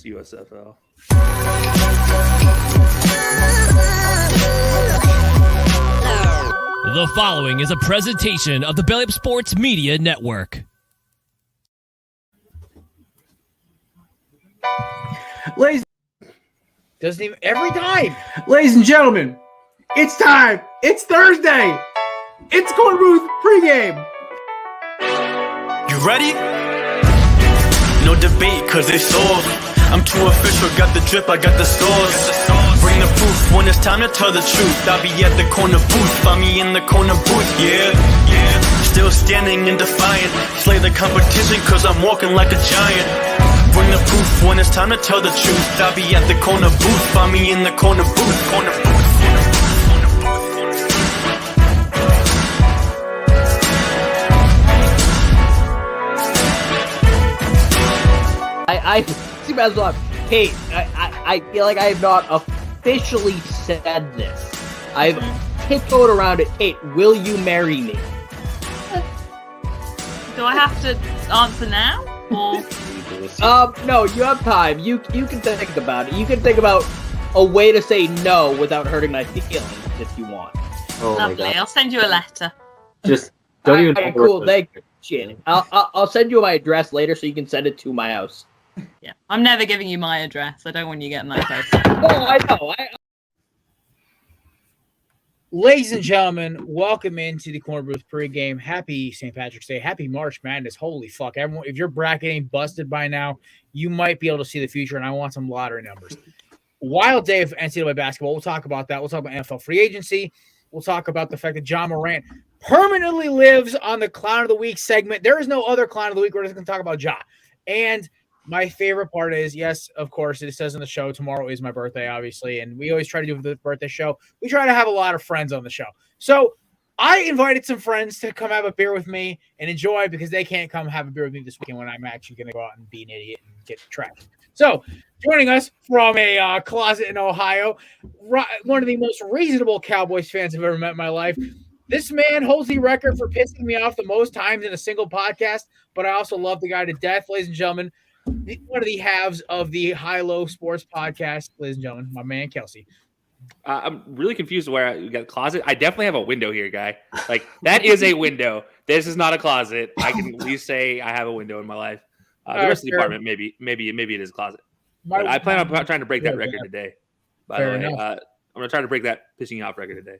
USFL. The following is a presentation of the Belly Up Sports Media Network. Ladies, doesn't even every time. Ladies and gentlemen, it's time. It's Thursday. It's Korner Booth pregame. You ready? No debate, cause it's off. I'm too official, got the drip, I got the sauce. Bring the proof when it's time to tell the truth. I'll be at the corner booth, find me in the corner booth, yeah. Still standing and defiant. Slay the competition, cause I'm walking like a giant. Bring the proof when it's time to tell the truth. I'll be at the corner booth, find me in the corner booth, corner booth. I see myself. Hey, I feel like I have not officially said this. I've tiptoed around it. Kate, will you marry me? Do I have to answer now? Or No, you have time. You can think about it. You can think about a way to say no without hurting my feelings if you want. Oh lovely. I'll send you a letter. Just don't even. Okay, cool. Thank you. Shit. I'll send you my address later so you can send it to my house. Yeah, I'm never giving you my address. I don't want you getting that close. Oh, I know. Ladies and gentlemen, welcome into the Korner Booth pregame. Happy St. Patrick's Day. Happy March Madness. Holy fuck. Everyone, if your bracket ain't busted by now, you might be able to see the future, and I want some lottery numbers. Wild day of NCAA basketball. We'll talk about that. We'll talk about NFL free agency. We'll talk about the fact that John Morant permanently lives on the Clown of the Week segment. There is no other Clown of the Week. We're just going to talk about Ja. And my favorite part is, yes, of course, it says in the show, tomorrow is my birthday, obviously, and we always try to do the birthday show. We try to have a lot of friends on the show. So I invited some friends to come have a beer with me and enjoy because they can't come have a beer with me this weekend when I'm actually going to go out and be an idiot and get trashed. So joining us from a closet in Ohio, one of the most reasonable Cowboys fans I've ever met in my life. This man holds the record for pissing me off the most times in a single podcast, but I also love the guy to death. Ladies and gentlemen, one of the halves of the High Low Sports Podcast, ladies and gentlemen, my man Kelsey. I'm really confused where you got a closet. I definitely have a window here, guy. Like, that is a window. This is not a closet. I can at least say I have a window in my life. The rest of the apartment, maybe it is a closet. But I plan on trying to break that record today. By the way, I'm going to try to break that pissing you off record today.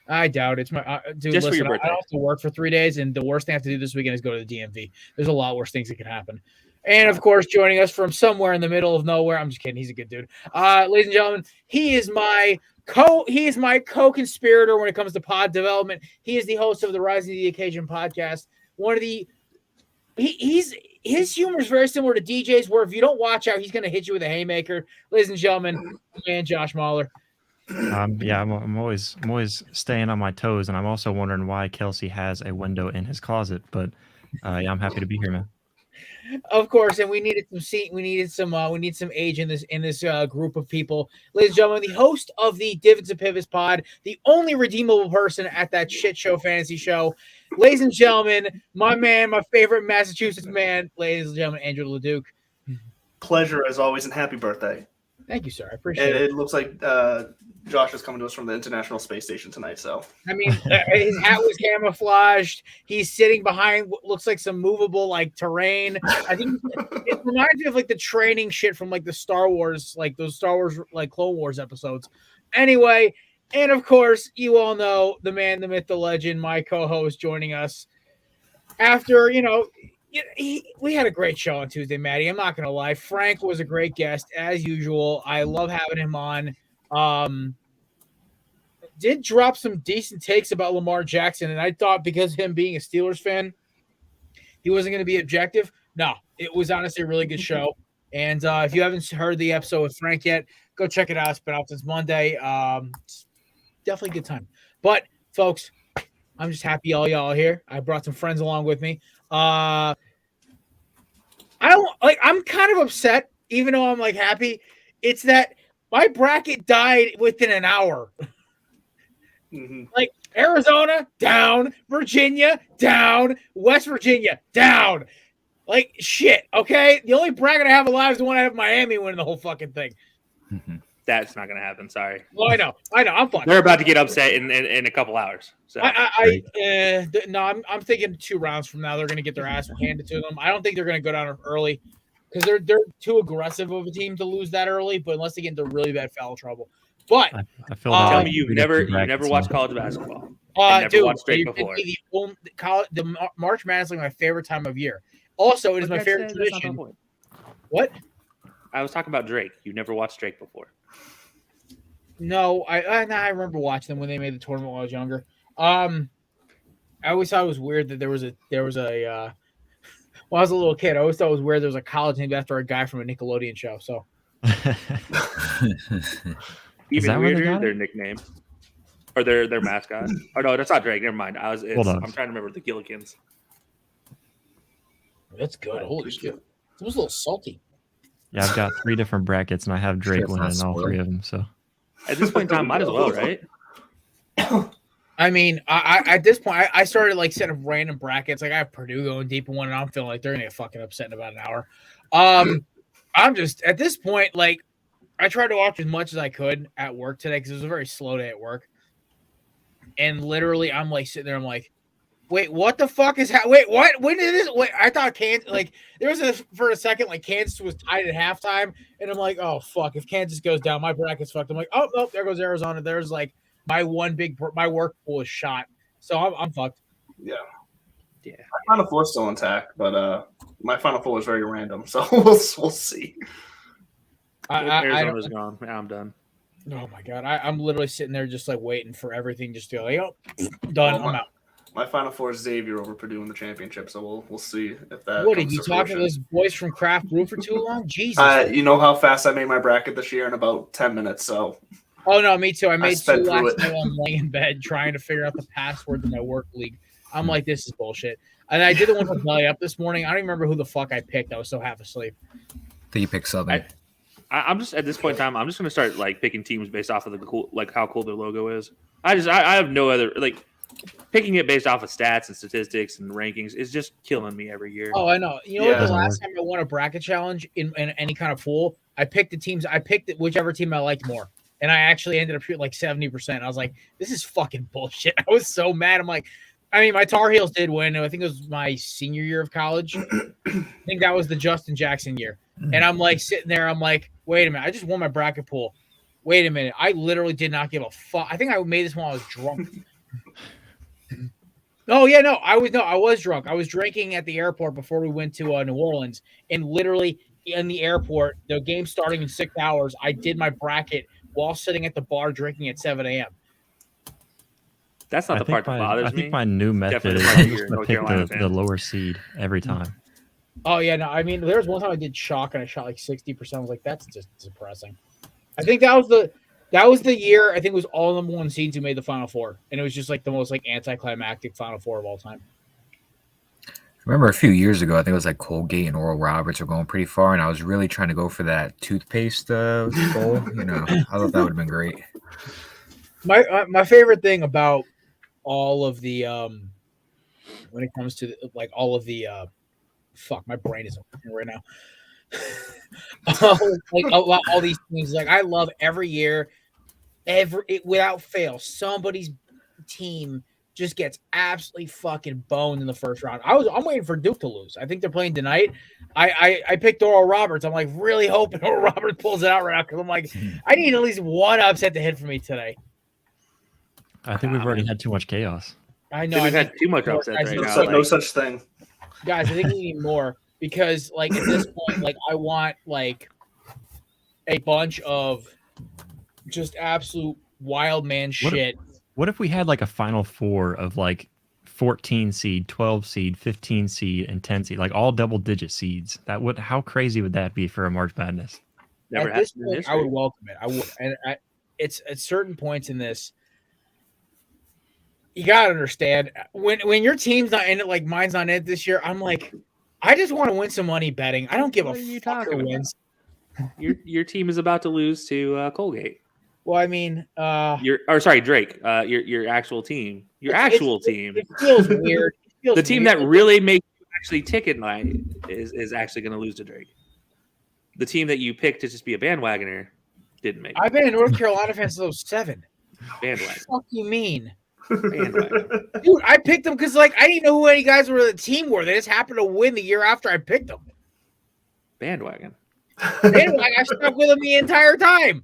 I doubt it's my dude. Just listen, for your birthday. I have to work for 3 days, and the worst thing I have to do this weekend is go to the DMV. There's a lot worse things that can happen. And of course, joining us from somewhere in the middle of nowhere. I'm just kidding. He's a good dude. Ladies and gentlemen, he is my co-conspirator when it comes to pod development. He is the host of the Rising to the Occasion podcast. His humor is very similar to DJ's, where if you don't watch out, he's going to hit you with a haymaker. Ladies and gentlemen, man, Josh Mahler. I'm always staying on my toes, and I'm also wondering why Kelsey has a window in his closet. But I'm happy to be here, man. Of course, and we needed some age in this group of people. Ladies and gentlemen, the host of the Divots and Pivots pod, the only redeemable person at that shit show fantasy show. Ladies and gentlemen, my man, my favorite Massachusetts man, ladies and gentlemen, Andrew LeDuc. Pleasure as always, and happy birthday. Thank you, sir. I appreciate it. It looks like Josh is coming to us from the International Space Station tonight. So, I mean, his hat was camouflaged. He's sitting behind what looks like some movable terrain. I think it reminds me of the training shit from the Star Wars, those Star Wars Clone Wars episodes. Anyway, and of course, you all know the man, the myth, the legend, my co-host joining us after we had a great show on Tuesday, Maddie. I'm not going to lie. Frank was a great guest, as usual. I love having him on. Did drop some decent takes about Lamar Jackson, and I thought because of him being a Steelers fan, he wasn't going to be objective. No, it was honestly a really good show. And if you haven't heard the episode with Frank yet, go check it out. It's been out since Monday. It's definitely a good time. But, folks, I'm just happy all y'all are here. I brought some friends along with me. I'm kind of upset, even though I'm happy. It's that my bracket died within an hour. mm-hmm. Arizona down, Virginia down, West Virginia down. Like shit. Okay, the only bracket I have alive is the one I have Miami winning the whole fucking thing. That's not going to happen. Sorry. Well, I know. I'm fine. They're about to get upset in a couple hours. So No, I'm thinking 2 rounds from now they're going to get their ass handed to them. I don't think they're going to go down early because they're too aggressive of a team to lose that early. But unless they get into really bad foul trouble, but I feel tell that me you've never watched college basketball. Never dude, watched Drake before. The March Madness is like my favorite time of year. Also, it is my favorite tradition. What? I was talking about Drake. You never watched Drake before. No, I remember watching them when they made the tournament when I was younger. I always thought it was weird that there was a when I was a little kid, I always thought it was weird there was a college named after a guy from a Nickelodeon show. So even weirder, their nickname or their mascot. Oh no, that's not Drake. Never mind. I'm trying to remember the Gillikins. That's good. Holy shit, it was a little salty. Yeah, I've got 3 different brackets, and I have Drake winning all 3 of them. So at this point in time, might as well, right? I mean, I at this point, I started like setting up random brackets. Like I have Purdue going deep in one, and I'm feeling like they're gonna get fucking upset in about an hour. I'm just at this point, like I tried to watch as much as I could at work today because it was a very slow day at work, and literally, I'm like sitting there, I'm like, wait, what the fuck is wait, what? When did this? Wait, I thought Kansas like there was for a second like Kansas was tied at halftime, and I'm like, oh fuck, if Kansas goes down, my bracket's fucked. I'm like, oh no, there goes Arizona. There's like my work pool is shot, so I'm fucked. Yeah. My Final Four is still intact, but my Final Four is very random, so we'll see. Arizona's gone. I'm done. Oh my god, I'm literally sitting there just like waiting for everything just to go like, oh, done. I'm out. My Final Four is Xavier over Purdue in the championship, so we'll see if that. What did you talk to those boys from Craft Brew for too long? Jesus. You know how fast I made my bracket this year in about 10 minutes. So. Oh no, me too. I made 2 last night while I'm laying in bed trying to figure out the password to my work league. I'm like, this is bullshit. And I did the one with Belly Up this morning. I don't even remember who the fuck I picked. I was so half asleep. I think you picked Southern. I'm just at this point in time. I'm just gonna start like picking teams based off of the cool, like how cool their logo is. I have no other like. Picking it based off of stats and statistics and rankings is just killing me every year. Oh, I know. You know what? The last time I won a bracket challenge in any kind of pool, I picked the teams. I picked whichever team I liked more, and I actually ended up shooting like 70%. I was like, "This is fucking bullshit." I was so mad. I'm like, I mean, my Tar Heels did win. I think it was my senior year of college. I think that was the Justin Jackson year, and I'm like sitting there. I'm like, wait a minute. I just won my bracket pool. Wait a minute. I literally did not give a fuck. I think I made this when I was drunk. Oh yeah, no, I was drunk. I was drinking at the airport before we went to New Orleans, and literally in the airport, the game starting in 6 hours, I did my bracket while sitting at the bar drinking at 7 a.m. That's not the part that bothers me. I think my new method is to pick the lower seed every time. Oh yeah, no, I mean there was one time I did chalk and I shot like 60%. I was like, that's just depressing. I think that was the year. I think it was all number 1 seeds who made the Final Four, and it was just like the most like anticlimactic Final Four of all time. I remember a few years ago, I think it was like Colgate and Oral Roberts were going pretty far, and I was really trying to go for that toothpaste bowl. You know, I thought that would have been great. My favorite thing about all of the when it comes to like all of the fuck, my brain isn't working right now. Like all these things, like I love every year, without fail, somebody's team just gets absolutely fucking boned in the first round. I'm waiting for Duke to lose. I think they're playing tonight. I picked Oral Roberts. I'm like really hoping Oral Roberts pulls it out right now because I'm like I need at least one upset to hit for me today. I think we've already had too much chaos. I know we've had too much upset right now. No such thing, guys. I think we need more. Because, like, at this point, like, I want, like, a bunch of just absolute wild man shit. What if we had, like, a Final Four of, like, 14 seed, 12 seed, 15 seed, and 10 seed? Like, all double-digit seeds. How crazy would that be for a March Madness? Never at this point, I would welcome it. I would. And it's at certain points in this, you got to understand, when your team's not in it, like mine's not in it this year, I'm like, I just want to win some money betting. I don't give a fuck who wins. Your team is about to lose to Colgate. Well, I mean, Drake. Your actual team. Your actual team. It feels weird. The team that really makes you actually ticket night is actually going to lose to Drake. The team that you picked to just be a bandwagoner didn't make it. I've been a North Carolina fan since I was 7. Bandwagon. What the fuck you mean? Bandwagon. Dude, I picked them because I didn't know who any guys were the team were. They just happened to win the year after I picked them. Bandwagon. I stuck with them the entire time.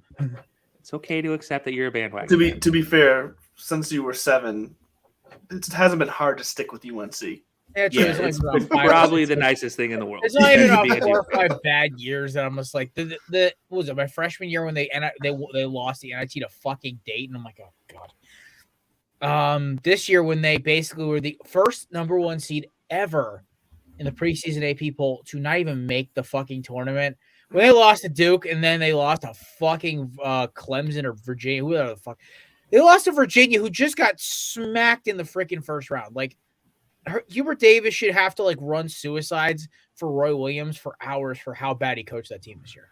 It's okay to accept that you're a bandwagon. To be fair, since you were 7, it hasn't been hard to stick with UNC. Yeah, it's probably the nicest thing in the world. It's not even about 4 or 5 bad years that I'm just like the what was it, my freshman year when they lost the NIT to fucking Dayton. I'm like, oh god. This year when they basically were the first number 1 seed ever in the preseason AP poll to not even make the fucking tournament. When they lost to Duke and then they lost to fucking Clemson or Virginia, whoever the fuck. They lost to Virginia, who just got smacked in the freaking first round. Like, Hubert Davis should have to run suicides for Roy Williams for hours for how bad he coached that team this year.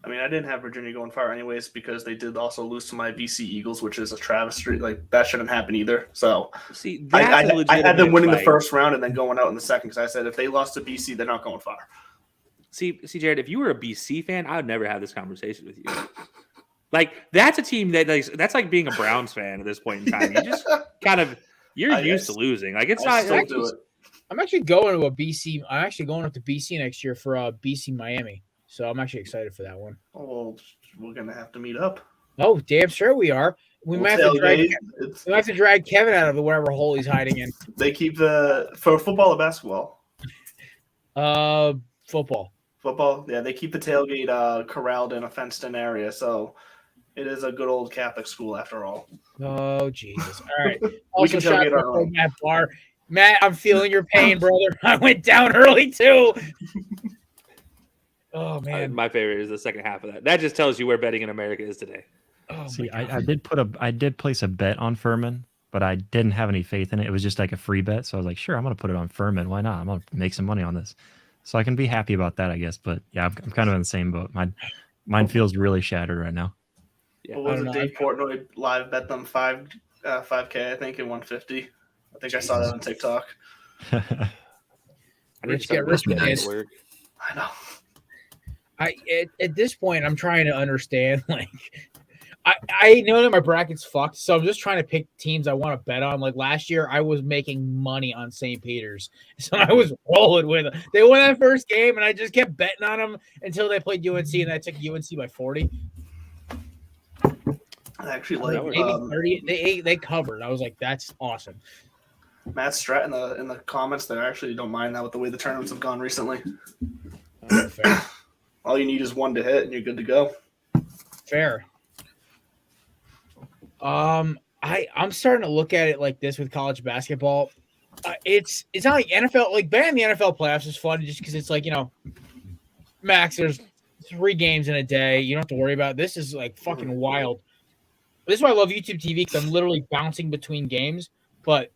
I mean, I didn't have Virginia going far anyways because they did also lose to my BC Eagles, which is a travesty. That shouldn't happen either. So see, I had them winning the first round and then going out in the second because I said if they lost to BC, they're not going far. See, Jared, if you were a BC fan, I would never have this conversation with you. That's a team that's like being a Browns fan at this point in time. You just kind of you're used to losing. It's not. I'm actually going to a BC. I'm actually going up to BC next year for BC Miami. So I'm actually excited for that one. Oh, well, we're gonna have to meet up. Oh, damn sure we are. We might have to drag Kevin out of whatever hole he's hiding in. They keep for football or basketball. Football. Football. Yeah, they keep the tailgate corralled in a fenced-in area, so it is a good old Catholic school after all. Oh Jesus! All right. We can tailgate our own. Matt Barr. Matt, I'm feeling your pain, brother. I went down early too. Oh man, my favorite is the second half of that. That just tells you where betting in America is today. Oh, see, I did place a bet on Furman, but I didn't have any faith in it. It was just like a free bet, so I was like, sure, I'm gonna put it on Furman. Why not? I'm gonna make some money on this, so I can be happy about that, I guess. But yeah, I'm kind of in the same boat. Mine feels really shattered right now. Yeah, what was it? Dave Portnoy live bet them 5K, I think, in 150. I think I saw that on TikTok. I need to get rich with this. I know. At this point, I'm trying to understand. I know that my bracket's fucked, so I'm just trying to pick teams I want to bet on. Last year, I was making money on St. Peter's, so I was rolling with them. They won that first game, and I just kept betting on them until they played UNC, and I took UNC by 40. I actually like 30. They covered. I was like, that's awesome. Matt Stratton in the comments there. I actually don't mind that with the way the tournaments have gone recently. Fair. All you need is one to hit, and you're good to go. Fair. I'm starting to look at it like this with college basketball. It's not like NFL. Betting the NFL playoffs is fun just because it's max. There's 3 games in a day. You don't have to worry about it. This is fucking wild. This is why I love YouTube TV because I'm literally bouncing between games. But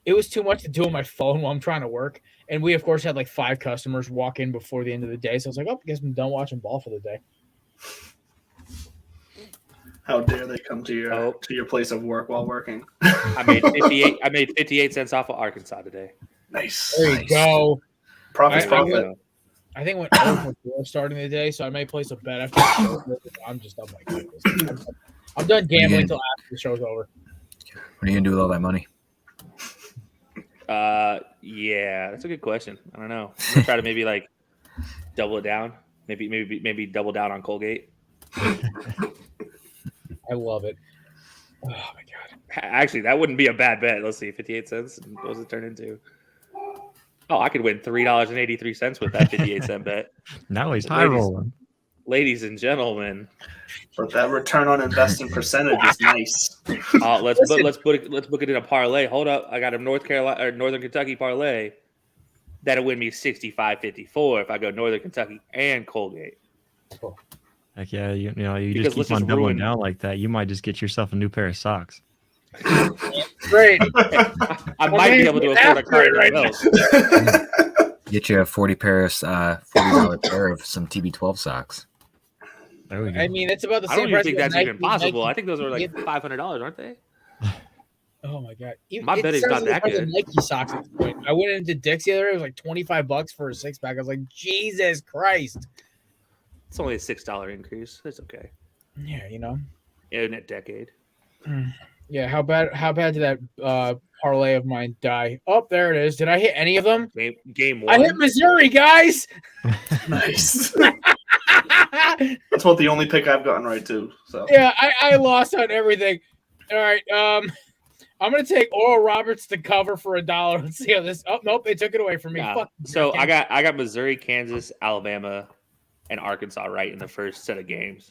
it was too much to do on my phone while I'm trying to work. And we, of course, had 5 customers walk in before the end of the day. So I was like, oh, I guess I'm done watching ball for the day. How dare they come to your place of work while working? I made 58 cents off of Arkansas today. Nice. There you go. Profit. I think went over 4 starting the day, so I may place a bet after the show. I'm just up like this. I'm done gambling until after the show's over. What are you gonna do with all that money? Yeah, that's a good question. I don't know. I'm gonna try to maybe double it down. Maybe double down on Colgate. I love it. Oh my god! Actually, that wouldn't be a bad bet. Let's see, 58 cents. What does it turn into? Oh, I could win $3.83 with that 58-cent bet. Now he's high rolling. Ladies and gentlemen, but that return on investing percentage is nice. Let's book it in a parlay. Hold up, I got a North Carolina or Northern Kentucky parlay. That'll win me 65-54 if I go Northern Kentucky and Colgate. Heck yeah, you just keep on doubling down like that. You might just get yourself a new pair of socks. Great. I might be able to afford a card right now. Get you a $40 pair of some TB12 socks. There we go. I mean, it's about the same I don't even price. think that's even possible. I think those are $500, aren't they? Oh my god! My bet is not that good. Nike socks at the point. I went into Dick's the other day. It was like $25 for a 6-pack. I was like, Jesus Christ! It's only a $6 increase. It's okay. Yeah, In a decade. Yeah, how bad did that parlay of mine die? Oh, there it is. Did I hit any of them? Game 1. I hit Missouri, guys. Nice. That's about the only pick I've gotten right too. So yeah, I lost on everything. All right, I'm gonna take Oral Roberts to cover for $1. Let's see how this. Oh nope, they took it away from me. Yeah. Fuck. So I got Missouri, Kansas, Alabama, and Arkansas right in the first set of games,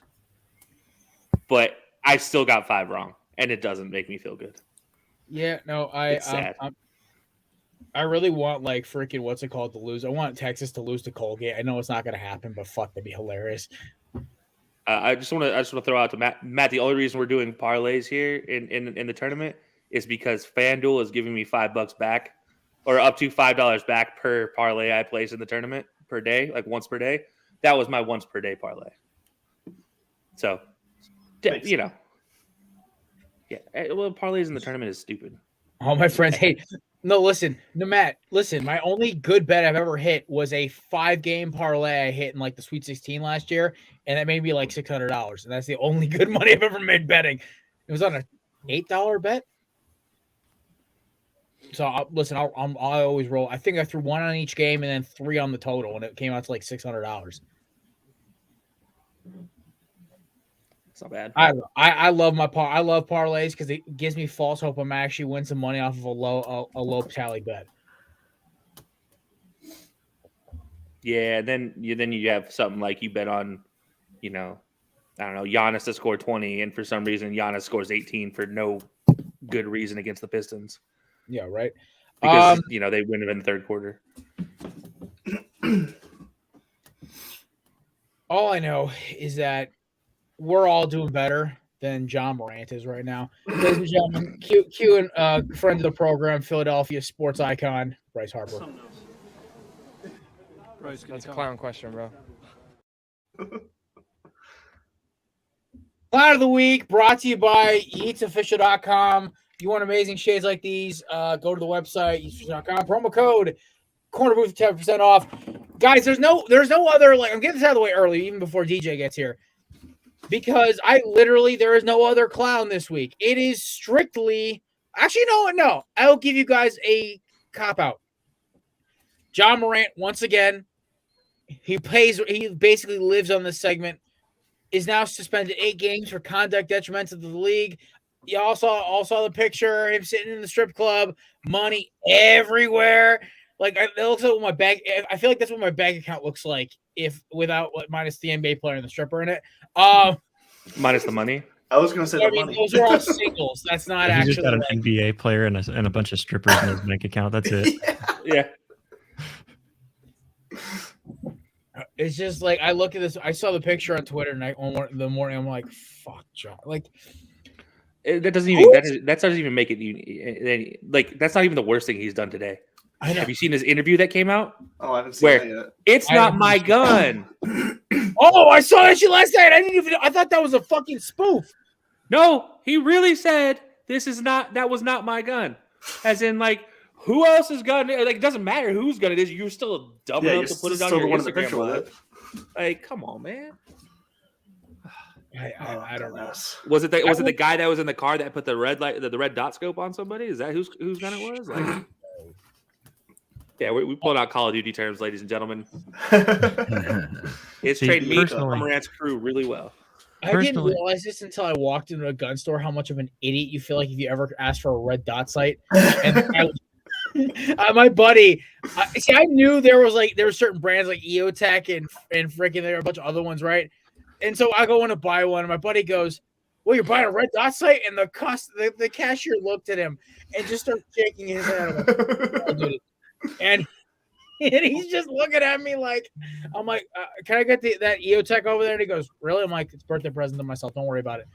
but I still got 5 wrong, and it doesn't make me feel good. Yeah, no, It's sad. I really want like freaking what's it called to lose. I want Texas to lose to Colgate. I know it's not gonna happen, but fuck, that'd be hilarious. I just want to throw out to Matt. The only reason we're doing parlays here in the tournament is because FanDuel is giving me $5 back, or up to $5 back per parlay I place in the tournament per day, like once per day. That was my once per day parlay. So, yeah. Well, parlays in the tournament is stupid. All my friends hate. No, listen, Matt. Listen, my only good bet I've ever hit was a 5-game parlay I hit in like the Sweet 16 last year, and that made me like $600, and that's the only good money I've ever made betting. It was on a $8 bet. So I always roll. I think I threw 1 on each game and then 3 on the total, and it came out to like $600. It's not bad. I love I love parlays because it gives me false hope I'm actually win some money off of a low tally bet. Yeah, then you have something like you bet on, I don't know, Giannis to score 20, and for some reason Giannis scores 18 for no good reason against the Pistons. Yeah, right. Because they win it in the third quarter. All I know is that we're all doing better than John Morant is right now. Ladies and gentlemen, Q and friend of the program, Philadelphia sports icon, Bryce Harper. That's a clown question, bro. Clown of the week brought to you by eatsofficial.com. You want amazing shades like these, go to the website, eatsofficial.com. Promo code Corner Booth 10% off. Guys, there's no other, I'm getting this out of the way early, even before DJ gets here. Because there is no other clown this week. It is strictly, actually, no. I'll give you guys a cop-out. John Morant, once again, he basically lives on this segment, is now suspended 8 games for conduct detrimental to the league. You all saw the picture, him sitting in the strip club, money everywhere. Like, it looks like my bank. I feel like that's what my bank account looks like minus the NBA player and the stripper in it. Minus the money. I was going to say money. Those are all singles. That's not actually. He's just got an NBA player and a bunch of strippers in his bank account. That's it. Yeah. It's just like I look at this. I saw the picture on Twitter the morning. I'm like, fuck, John. Like. That doesn't even make it like that's not even the worst thing he's done today. Have you seen his interview that came out? Oh, I haven't seen that yet. It's not my gun. Oh, I saw that shit last night. I thought that was a fucking spoof. No, he really said that was not my gun. As in, like, who else's gun? Like, it doesn't matter whose gun it is. You're still dumb enough to put it on your Instagram live. Like, come on, man. I don't know. Was it the guy that was in the car that put the red dot scope on somebody? Is that whose gun it was? Like, yeah, we pulled out Call of Duty terms, ladies and gentlemen. It's trained me to Morant's crew really well. I didn't realize this until I walked into a gun store. How much of an idiot you feel like if you ever asked for a red dot sight. And my buddy, I knew there were certain brands like EOTech and freaking there were a bunch of other ones, right? And so I go in to buy one, and my buddy goes, "Well, you're buying a red dot sight?" And the cashier looked at him and just started shaking his head. And he's just looking at me like, I'm like, "Can I get that EOTech over there?" And he goes, "Really?" I'm like, "It's a birthday present to myself. Don't worry about it."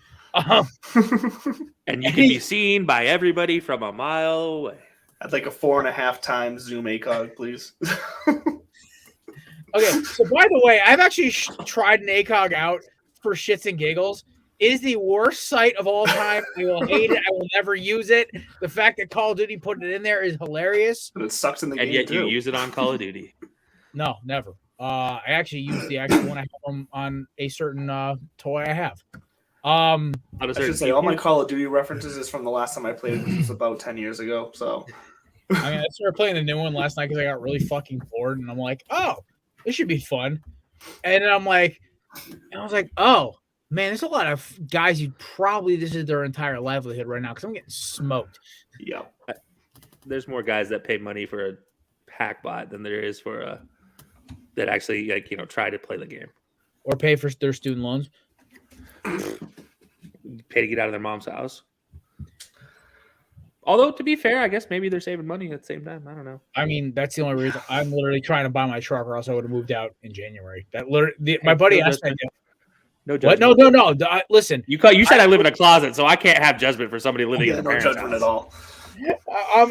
And you can be seen by everybody from a mile away. I'd like a 4.5 times zoom ACOG, please. Okay, so by the way, I've actually tried an ACOG out for shits and giggles, It is the worst sight of all time. I will hate it. I will never use it. The fact that Call of Duty put it in there is hilarious. But it sucks in the And game yet too. you use it on Call of Duty. No, never. I actually use the actual one I have on a certain toy I have. I should say all my Call of Duty references is from the last time I played, which was about 10 years ago. So I mean, I started playing the new one last night because I got really fucking bored, and I'm like, oh, this should be fun. And then I was like, oh man, there's a lot of guys who probably this is their entire livelihood right now because I'm getting smoked. Yeah, there's more guys that pay money for a hack bot than there is for a that actually try to play the game or pay for their student loans. Pay to get out of their mom's house. Although, to be fair, I guess maybe they're saving money at the same time. I don't know. I mean, that's the only reason. I'm literally trying to buy my truck, or else I would have moved out in January. My buddy asked me. No judgment. What? No. Listen, you said I live in a closet, so I can't have judgment for somebody living in a parent's judgment house. at all. I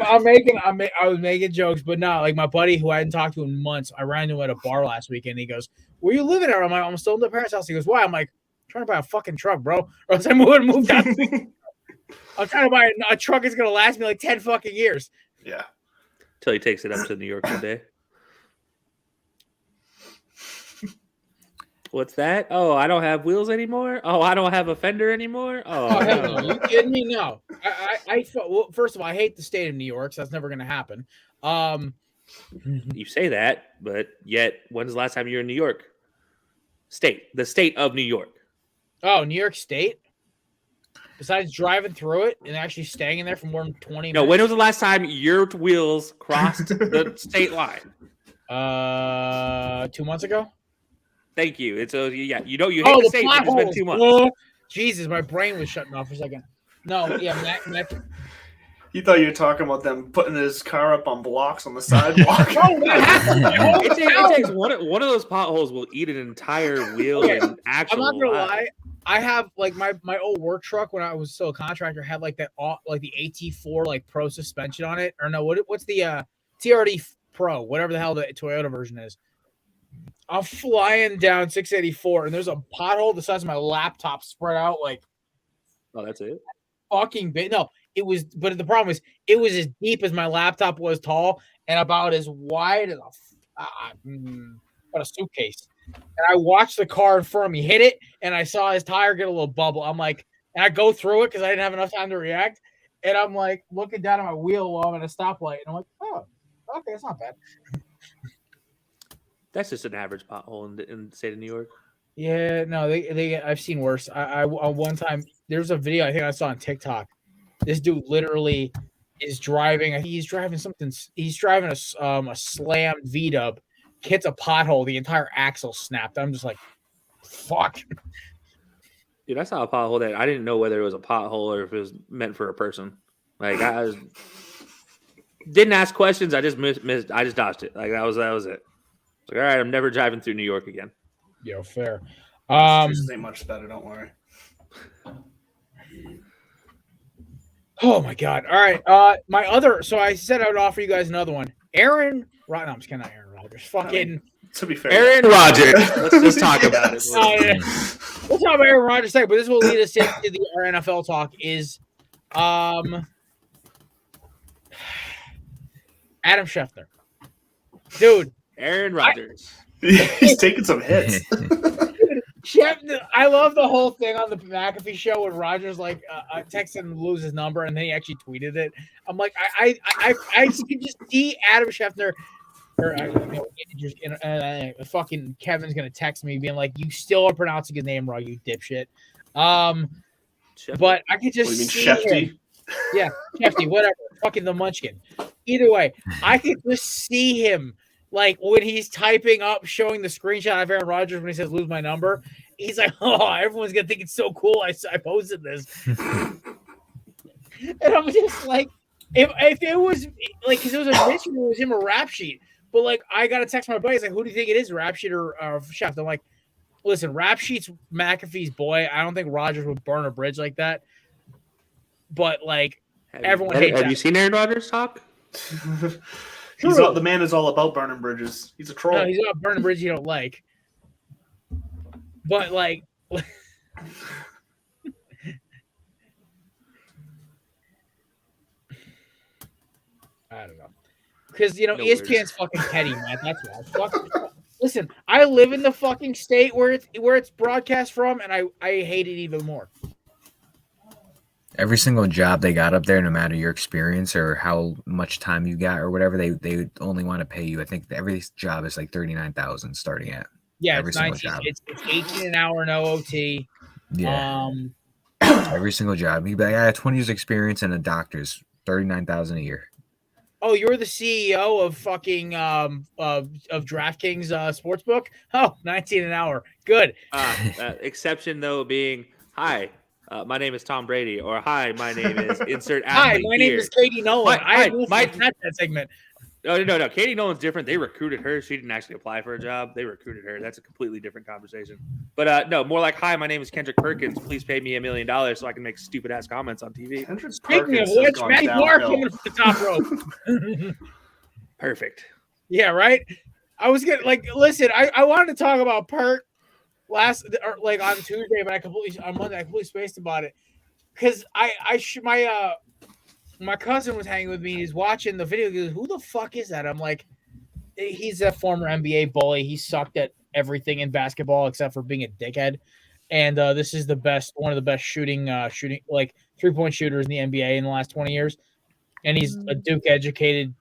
was making jokes, but no, like my buddy who I hadn't talked to in months, I ran into him at a bar last weekend. He goes, "Where you living at?" I'm like, "I'm still in the parents' house." He goes, "Why?" I'm like, "I'm trying to buy a fucking truck, bro, or else I would move out." I'm trying to buy a truck that's gonna last me like 10 fucking years. Yeah. Till he takes it up to New York one day. What's that? Oh, I don't have wheels anymore. Oh, I don't have a fender anymore. Oh, no. Are you kidding me? No. Well, first of all, I hate the state of New York, so that's never gonna happen. You say that, but yet, when's the last time you were in New York? The state of New York. Oh, New York State? Besides driving through it and actually staying in there for more than 20 minutes? No, when was the last time your wheels crossed the state line? 2 months ago. Thank you. It's you hate the state, but it's been 2 months. Oh, Jesus, my brain was shutting off for a second. No, yeah, Matt. You thought you were talking about them putting his car up on blocks on the sidewalk. It takes one of those potholes will eat an entire wheel and actual. I'm not gonna lie. I have like my old work truck when I was still a contractor had like that like the AT4 like Pro suspension on it, or no? What's the TRD Pro? Whatever the hell the Toyota version is. I'm flying down 684, and there's a pothole the size of my laptop spread out like. Oh, that's it. Fucking big. No, it was. But the problem is, it was as deep as my laptop was tall, and about as wide as a suitcase. And I watched the car in front of me hit it, and I saw his tire get a little bubble. I'm like, and I go through it because I didn't have enough time to react. And I'm like looking down at my wheel while I'm at a stoplight, and I'm like, oh, okay, it's not bad. That's just an average pothole in the state of New York. Yeah, no, they I've seen worse. I one time there was a video I think I saw on TikTok. This dude literally is driving. I think he's driving something. He's driving a slammed V-dub, hits a pothole. The entire axle snapped. I'm just like, fuck. Dude, I saw a pothole that I didn't know whether it was a pothole or if it was meant for a person. Like I didn't ask questions. I just missed. I just dodged it. Like that was it. Like, all right, I'm never driving through New York again. Yo, fair. This ain't much better. Don't worry. Oh my god! All right, my other. So I said I would offer you guys another one. Aaron. No, I'm just kidding. Not Aaron Rodgers. Fucking. To be fair, Aaron Rodgers. Let's just talk about it. Yeah. We'll talk about Aaron Rodgers second, but this will lead us into our NFL talk. Is Adam Schefter, dude. Aaron Rodgers. He's taking some hits. Schefter, I love the whole thing on the McAfee show when Rodgers like texted him to lose his number, and then he actually tweeted it. I'm like, I can just see Adam Schefter. Or fucking Kevin's gonna text me being like, "You still are pronouncing his name wrong, you dipshit." But I could just see him. Yeah, Shefty, whatever. Fucking the Munchkin. Either way, I could just see him like when he's typing up, showing the screenshot of Aaron Rodgers when he says "lose my number." He's like, "Oh, everyone's gonna think it's so cool. I posted this," and I'm just like, if it was like, because it was a mission, it was him a rap sheet. But, like, I got to text my buddies, like, who do you think it is, Rap Sheet or Chef? I'm like, listen, Rap Sheet's McAfee's boy. I don't think Rodgers would burn a bridge like that. But, like, everyone hates that. Have you seen Aaron Rodgers talk? The man is all about burning bridges. He's a troll. No, he's not burning bridges you don't like. But, like, I don't know. Because, No ESPN's fucking petty, man. That's why. Listen, I live in the fucking state where it's broadcast from, and I hate it even more. Every single job they got up there, no matter your experience or how much time you got or whatever, they only want to pay you. I think every job is like 39,000 starting at. Yeah, every it's single 19. job. It's 18 an hour, no OT. Yeah. Every single job. You'd be like, I have 20 years experience and a doctor's 39,000 a year. Oh, you're the CEO of fucking of DraftKings Sportsbook? Oh, 19 an hour. Good. Exception though being, hi, my name is Tom Brady, or hi, my name is insert Hi, athlete my name is Katie Nolan. that segment. No. Katie Nolan's different. They recruited her. She didn't actually apply for a job. They recruited her. That's a completely different conversation. But no, more like, hi, my name is Kendrick Perkins. Please pay me $1 million so I can make stupid ass comments on TV. Speaking of which, Matty Moore coming from the top rope. Perfect. Yeah, right. I was gonna listen. I wanted to talk about Perk on Tuesday, but on Monday I completely spaced about it because my cousin was hanging with me. He's watching the video. He goes, "Who the fuck is that?" I'm like, "He's a former NBA bully. He sucked at everything in basketball except for being a dickhead." And this is one of the best shooting 3-point shooters in the NBA in the last 20 years. And he's a Duke educated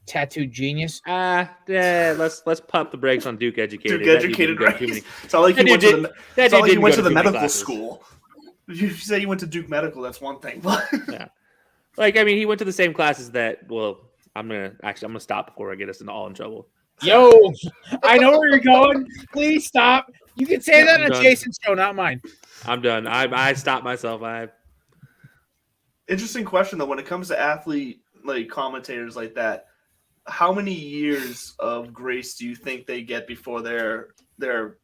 tattooed genius. Let's pump the brakes on Duke educated. Duke educated, right? It's not like he went to the medical school. If you say you went to Duke Medical, that's one thing. But yeah. He went to the same classes that. Well, I'm gonna stop before I get us all in trouble. Yo, I know where you're going. Please stop. You can say that on Jason's show, not mine. I'm done. I stopped myself. Interesting question though. When it comes to athlete commentators like that, how many years of grace do you think they get before their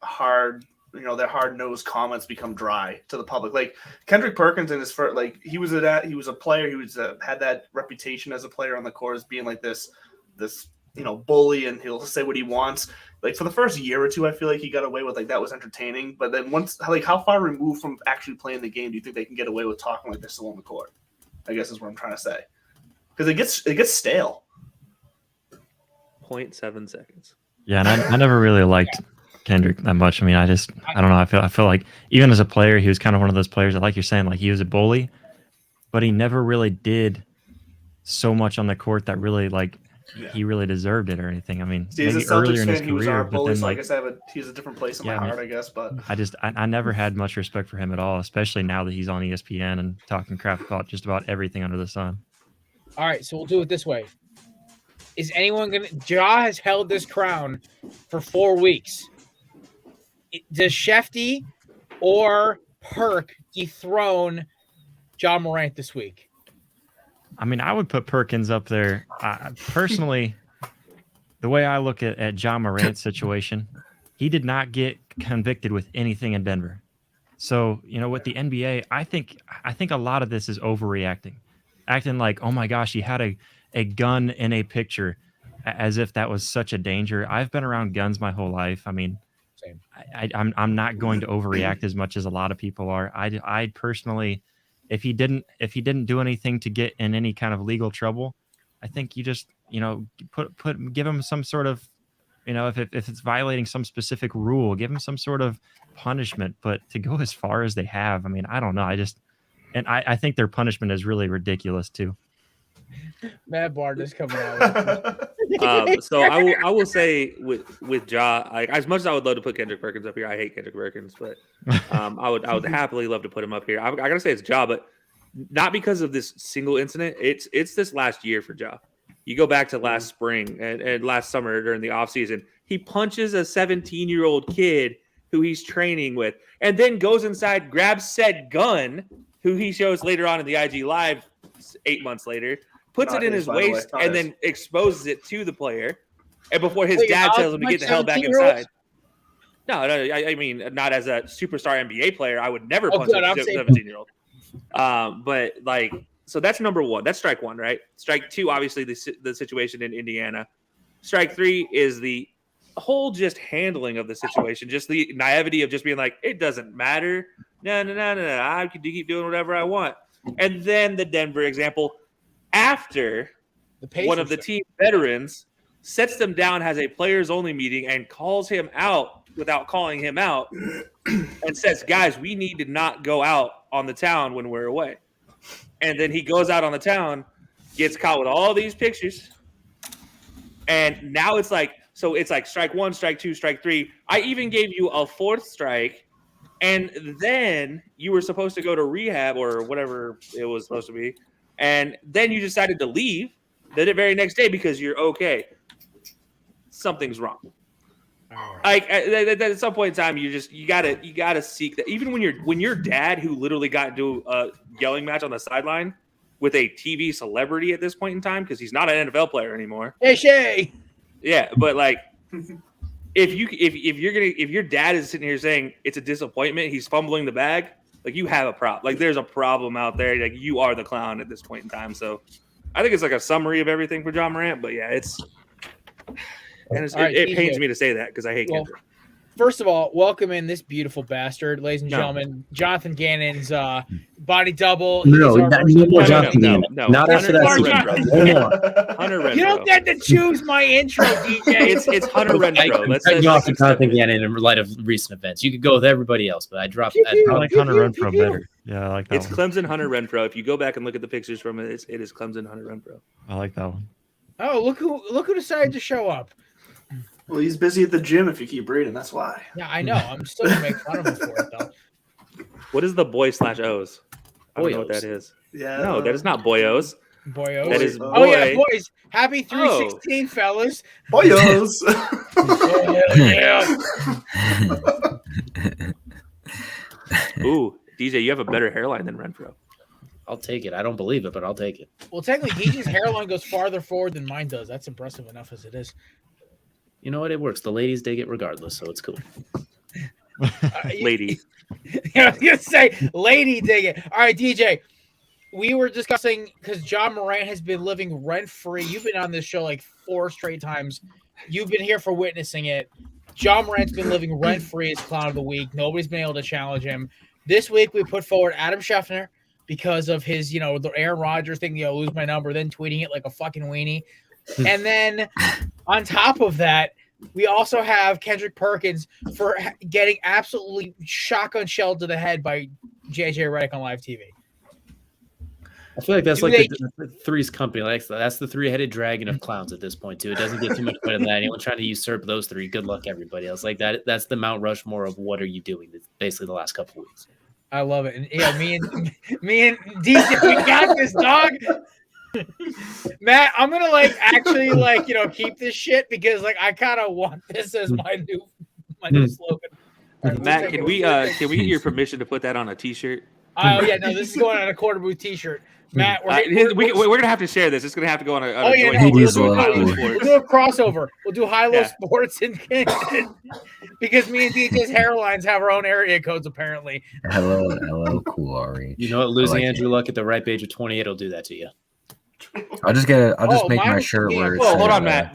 hard nosed comments become dry to the public? Like Kendrick Perkins in his first, he was a player. He had that reputation as a player on the court as being like this bully, and he'll say what he wants. For the first year or two, I feel like he got away with that was entertaining. But then once, how far removed from actually playing the game do you think they can get away with talking like they're still on the court? I guess is what I'm trying to say. Because it gets stale. 0.7 seconds. Yeah, and I never really liked Kendrick that much. I mean, I don't know. I feel like even as a player, he was kind of one of those players that, like you're saying, he was a bully, but he never really did so much on the court that really he really deserved it or anything. I mean, he's a earlier Celtics in his fan. He was career, our but bully, then so I guess he's a different place in my heart, I guess. But I never had much respect for him at all, especially now that he's on ESPN and talking crap about just about everything under the sun. All right, so we'll do it this way. Is anyone going to... Ja has held this crown for 4 weeks. Does Shefty or Perk dethrone Ja Morant this week? I mean, I would put Perkins up there. Personally, the way I look at Ja Morant's situation, he did not get convicted with anything in Denver. So, with the NBA, I think a lot of this is overreacting. Acting like, oh my gosh, he had a gun in a picture, as if that was such a danger. I've been around guns my whole life. I mean, I'm not going to overreact as much as a lot of people are. I personally, if he didn't do anything to get in any kind of legal trouble, I think you just give him some sort of, if it's violating some specific rule, give him some sort of punishment. But to go as far as they have, I mean, I don't know. I think their punishment is really ridiculous too. Matt Bard is coming out. So I will say with Ja, as much as I would love to put Kendrick Perkins up here, I hate Kendrick Perkins, but I would happily love to put him up here. I gotta say it's Ja, but not because of this single incident. It's this last year for Ja. You go back to last spring and last summer during the offseason, he punches a 17-year-old kid who he's training with, and then goes inside, grabs said gun, who he shows later on in the IG Live 8 months later, puts it in his waist, and then exposes it to the player. And before his dad tells him to get the hell back inside. No, I mean, not as a superstar NBA player. I would never punch a 17-year-old. But so that's number one. That's strike one, right? Strike two, obviously, the situation in Indiana. Strike three is the whole just handling of the situation, just the naivety of just being like, it doesn't matter. No. I can keep doing whatever I want. And then the Denver example, after one of the team veterans, sets them down, has a players-only meeting, and calls him out without calling him out and says, guys, we need to not go out on the town when we're away. And then he goes out on the town, gets caught with all these pictures, and now it's like strike one, strike two, strike three. I even gave you a fourth strike, and then you were supposed to go to rehab or whatever it was supposed to be, and then you decided to leave the very next day because you're okay. Something's wrong. Like at some point in time, you gotta seek that. Even when your dad, who literally got into a yelling match on the sideline with a TV celebrity at this point in time, because he's not an NFL player anymore. Hey Shay. Yeah, but like, if your dad is sitting here saying it's a disappointment, he's fumbling the bag, like you have a problem. Like there's a problem out there. Like you are the clown at this point in time. So I think it's like a summary of everything for John Morant. But yeah, it pains me to say that because I hate Kendrick. First of all, welcome in this beautiful bastard, ladies and gentlemen. Jonathan Gannon's body double. No more Jonathan Gannon. No. Not after that. No more. Hunter Renfro. You don't get to choose my intro, DJ. It's Hunter Renfro. Let's cut you off with Jonathan Gannon in light of recent events. You could go with everybody else, but I dropped. I like Hunter Renfro better. Yeah, I like that. It's one. Clemson Hunter Renfro. If you go back and look at the pictures from it, it is Clemson Hunter Renfro. I like that one. Oh, look who decided to show up. Well, he's busy at the gym if you keep reading. That's why. Yeah, I know. I'm still going to make fun of him for it, though. What is the boy/O's? I don't know what that is. Yeah. No, that is not boyos. Boyos. That is Oh, yeah, boys. Happy 316, fellas. Boyos. Yeah. Ooh, DJ, you have a better hairline than Renfro. I'll take it. I don't believe it, but I'll take it. Well, technically, DJ's hairline goes farther forward than mine does. That's impressive enough as it is. You know what? It works. The ladies dig it regardless, so it's cool. Lady. I was going to say, lady dig it. All right, DJ, we were discussing, because John Morant has been living rent-free. You've been on this show like 4 straight times. You've been here for witnessing it. John Morant's been living rent-free as Clown of the Week. Nobody's been able to challenge him. This week, we put forward Adam Scheffner because of his, the Aaron Rodgers thing, lose my number, then tweeting it like a fucking weenie. And then on top of that, we also have Kendrick Perkins for getting absolutely shotgun shelled to the head by JJ Redick on live TV. I feel like that's the Three's Company. Like that's the three-headed dragon of clowns at this point too. It doesn't get too much better than that. Anyone trying to usurp those three, good luck, everybody else. Like that. That's the Mount Rushmore of what are you doing? It's basically the last couple of weeks. I love it. And yeah, me and DJ, we got this, dog. Matt, I'm gonna keep this shit because I kind of want this as my new slogan. Right, Matt, can we get your permission to put that on a T-shirt? Oh yeah, no, this is going on a Quarter Booth T-shirt. Matt, we're gonna have to share this. It's gonna have to go on a. We'll do a crossover. We'll do high-low sports and because me and DJ's hairlines have our own area codes apparently. Hello, cool RH. You know what? Losing Andrew Luck at the ripe age of 28 will do that to you. I'll just make my shirt where. Well, hold on, Matt.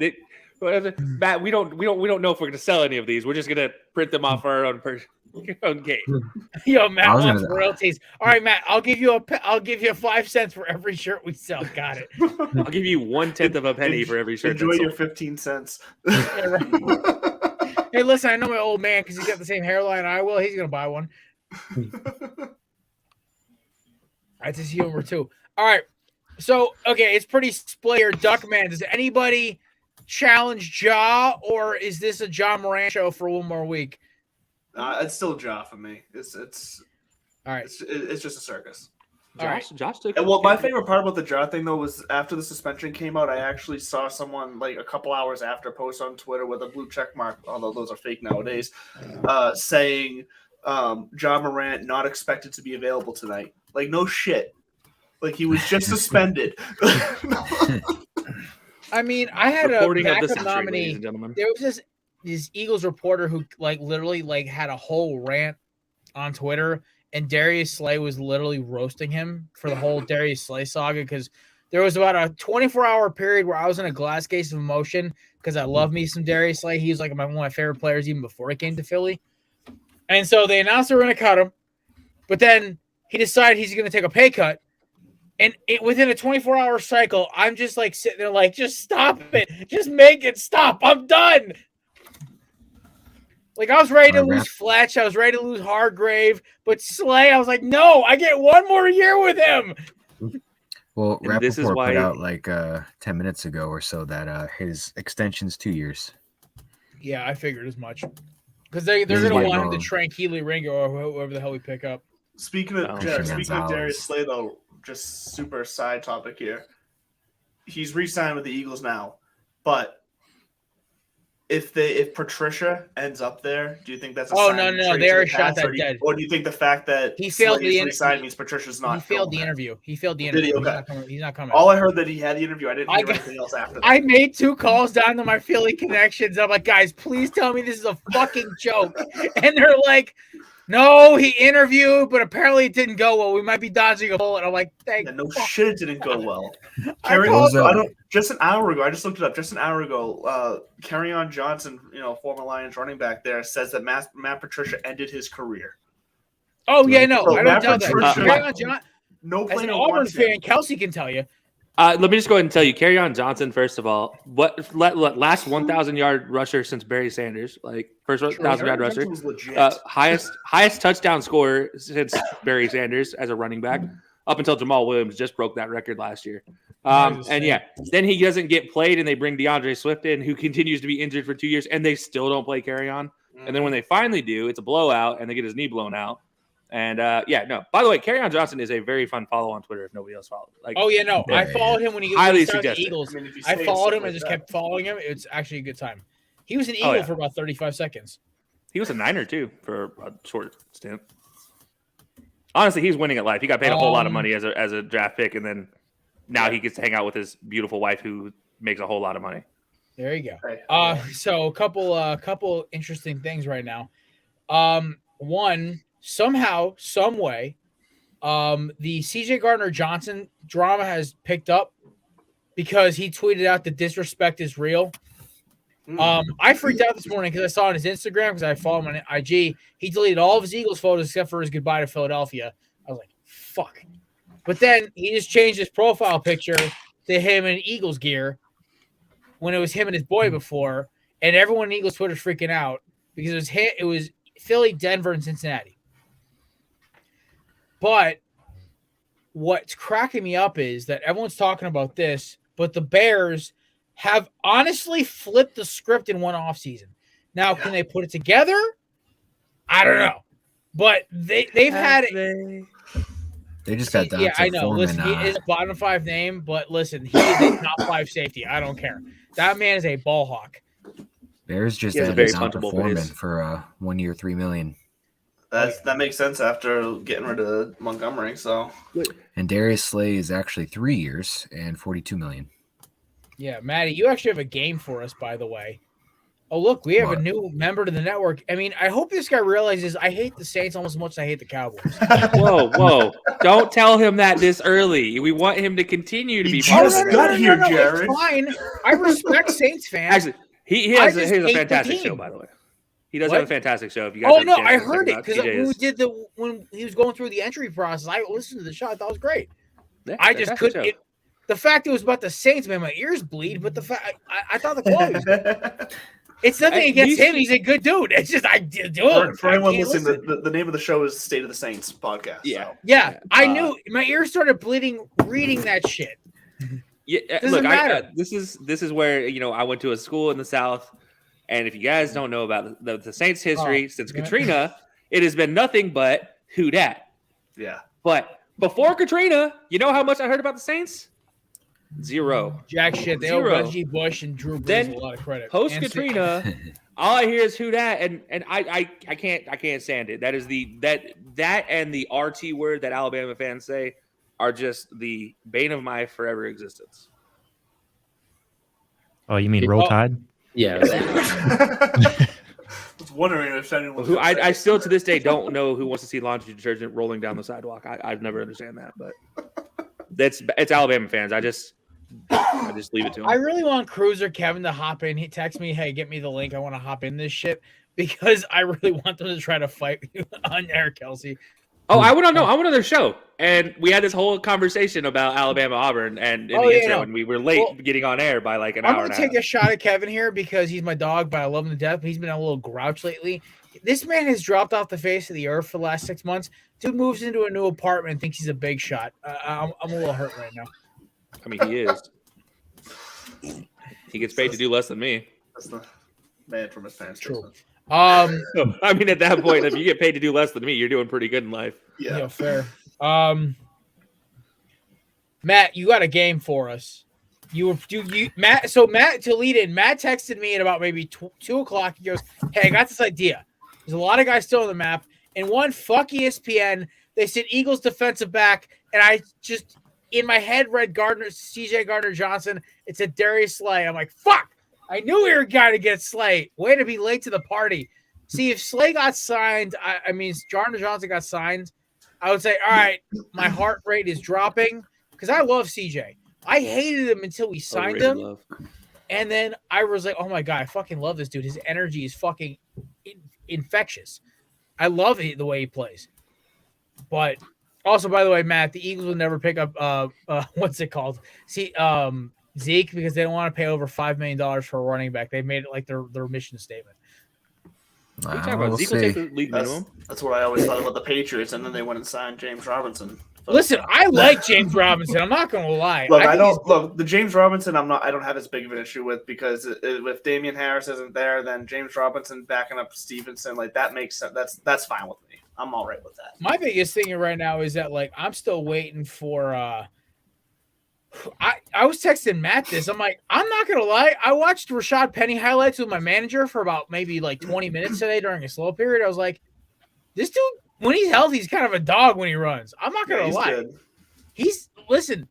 Matt, we don't know if we're gonna sell any of these. We're just gonna print them off our own game. Yo, Matt wants royalties. All right, Matt, I'll give you 5 cents for every shirt we sell. Got it. I'll give you 1/10 of a penny for every shirt. Enjoy your 15 cents. Yeah, right. Hey, listen, I know my old man because he's got the same hairline I will. He's gonna buy one. That's his humor too. All right. So, okay, it's pretty split here. Duckman, does anybody challenge Ja, or is this a John Morant show for one more week? It's still Ja for me. It's all right. It's just a circus. Josh took. Well, my favorite part about the Ja thing though was after the suspension came out, I actually saw someone like a couple hours after post on Twitter with a blue check mark, although those are fake nowadays, saying Ja Morant not expected to be available tonight. Like no shit. Like he was just suspended. I mean, I had a backup nominee. There was this Eagles reporter who literally had a whole rant on Twitter, and Darius Slay was literally roasting him for the whole Darius Slay saga because there was about a 24-hour period where I was in a glass case of emotion because I love me some Darius Slay. He was one of my favorite players even before he came to Philly. And so they announced they were going to cut him, but then he decided he's going to take a pay cut. And within a 24-hour cycle, I'm just like sitting there like, just stop it. Just make it stop. I'm done. Like, I was ready to lose Fletch. I was ready to lose Hargrave. But Slay, I was like, no, I get one more year with him. Well, This is Rappaport why- put out like 10 minutes ago or so that his extension's 2 years. Yeah, I figured as much. Because they're This is going to why want him to Mo- train Keely Ringo or whoever the hell we pick up. Speaking of Gonzalez. Darius Slay, though, just super side topic here. He's re-signed with the Eagles now, but if Patricia ends up there, do you think that's a sign No. of trade They to already the shot past, that dead. Or do you think the fact that He failed Slay is the re-signed means Patricia's not? He failed the going there? interview. He failed the Did he? interview. Okay. He's not coming. All I heard that he had the interview. I didn't hear anything else after that. I made 2 calls down to my Philly connections. I'm like, guys, please tell me this is a fucking joke. And they're like, no, he interviewed, but apparently it didn't go well. We might be dodging a bullet. I'm like, thank Yeah, no shit, it didn't go well. Just an hour ago, I just looked it up. Just an hour ago, Kerryon Johnson, former Lions running back there, says that Matt Patricia ended his career. Oh yeah, no, So I don't Matt doubt that. Patricia- Kerryon John, No as play, an no Auburn punch, man. fan, Kelsey can tell you. Let me just go ahead and tell you, Kerryon Johnson. First of all, last 1,000-yard rusher since Barry Sanders, like first 1,000-yard rusher, Johnson was legit. highest touchdown scorer since Barry Sanders as a running back, up until Jamal Williams just broke that record last year. And yeah, then he doesn't get played, and they bring DeAndre Swift in, who continues to be injured for 2 years, and they still don't play Kerryon. And then when they finally do, it's a blowout, and they get his knee blown out. And no. By the way, Kerryon Johnson is a very fun follow on Twitter if nobody else follows. Like, Oh yeah, no, I followed him when he Highly started the suggested. Eagles. I mean, if you I say followed stuff him and like just that. kept following him. It's actually a good time. He was an Eagle yeah. for about 35 seconds. he was a Niner too for a short stint. Honestly, he's winning at life. He got paid a whole lot of money as a draft pick, and then now he gets to hang out with his beautiful wife, who makes a whole lot of money. There you go. Hey, So a couple interesting things right now. One, somehow, some way, the CJ Gardner-Johnson drama has picked up because he tweeted out the disrespect is real. I freaked out this morning because I saw on his Instagram, because I follow him on IG, he deleted all of his Eagles photos except for his goodbye to Philadelphia. I was like, fuck. But then he just changed his profile picture to him in Eagles gear when it was him and his boy before, and everyone in Eagles Twitter is freaking out because it was Philly, Denver, and Cincinnati. But what's cracking me up is that everyone's talking about this, but the Bears have honestly flipped the script in one offseason. Now, can they put it together? I don't know. But they've had it. They just got down Yeah, to I know. Foreman. Listen, he is a bottom 5 name, but listen, he is a top 5 safety. I don't care. That man is a ball hawk. Bears just He has a added very down to punchable Foreman face. for 1 year, $3 million. that makes sense after getting rid of Montgomery. So And Darius Slay is actually 3 years and $42 million. Yeah, Maddie, you actually have a game for us, by the way. Oh, look, we have a What? new member to the network. I mean, I hope this guy realizes I hate the Saints almost as much as I hate the Cowboys. Whoa. Don't tell him that this early. We want him to continue to He be just part of got it. here, It's Jared. fine. I respect Saints fans. Actually, he has I just he has a hate the fantastic team. show, by the way. He does What? have a fantastic show. If you guys Oh have a no, chance I to check heard him it out, because TJ when we is- did when he was going through the entry process, I listened to the show. I thought it was great. Yeah, I just fantastic couldn't. show. The fact it was about the Saints made my ears bleed, but the fact I thought the quality was good. It's nothing against him. He's a good dude. It's just I do it. For I anyone can't listening, listen. the name of the show is State of the Saints podcast. Yeah. So. Yeah, I knew my ears started bleeding reading that shit. Yeah, Doesn't look, matter. this is where I went to a school in the South, and if you guys don't know about the Saints' history since yeah. Katrina, it has been nothing but who dat. Yeah. But before Katrina, you know how much I heard about the Saints? Zero. Jack shit. They owe Zero. Reggie Bush and Drew Brees Then a lot of credit. Post And Katrina, all I hear is who dat, and I can't stand it. That is that and the RT word that Alabama fans say are just the bane of my forever existence. Oh, you mean Roll Tide? Yeah. I was wondering if anyone was Who gonna say I still to this day don't know who wants to see laundry detergent rolling down the sidewalk. I've never understand that, but it's Alabama fans. I just leave it to them. I really want Cruiser Kevin to hop in. He texts me, "Hey, get me the link. I want to hop in this shit," because I really want them to try to fight you on Eric Kelsey. Oh, I went on their show, and we had this whole conversation about Alabama Auburn, and in the intro, and we were late getting on air by like an hour. I'm gonna take a shot at Kevin here because he's my dog, but I love him to death. But he's been a little grouch lately. This man has dropped off the face of the earth for the last 6 months. Dude moves into a new apartment and thinks he's a big shot. I'm a little hurt right now. I mean, he is. He gets paid to do less than me. That's the man from his pants. True. I mean, at that point, if you get paid to do less than me, you're doing pretty good in life. Yeah, fair. Matt, you got a game for us. Matt. So Matt, to lead in, Matt texted me at about maybe 2 o'clock. He goes, "Hey, I got this idea. There's a lot of guys still on the map, and one, fuck ESPN. They said Eagles defensive back, and I just in my head read CJ Gardner Johnson. It said Darius Slay. I'm like, fuck. I knew we were going to get Slay. Way to be late to the party. See, if Slay got signed, I mean, Gardner Johnson got signed, I would say, all right, my heart rate is dropping because I love CJ. I hated him until we signed him. And then I was like, oh, my God, I fucking love this dude. His energy is fucking infectious. I love the way he plays. But also, by the way, Matt, the Eagles will never pick up what's it called? Zeke, because they don't want to pay over $5 million for a running back. They made it like their mission statement. What are you talking about? Zeke will take the league minimum. That's what I always thought about the Patriots, and then they went and signed James Robinson. Listen, I like James Robinson. I'm not going to lie. Look, the James Robinson. I don't have as big of an issue with because if Damian Harris isn't there, then James Robinson backing up Stevenson, like that makes sense. That's fine with me. I'm all right with that. My biggest thing right now is that like I'm still waiting for. I was texting Matt this. I'm like, I'm not gonna lie. I watched Rashad Penny highlights with my manager for about maybe like 20 minutes today during a slow period. I was like, this dude, when he's healthy, he's kind of a dog when he runs. I'm not gonna lie. Good. Listen,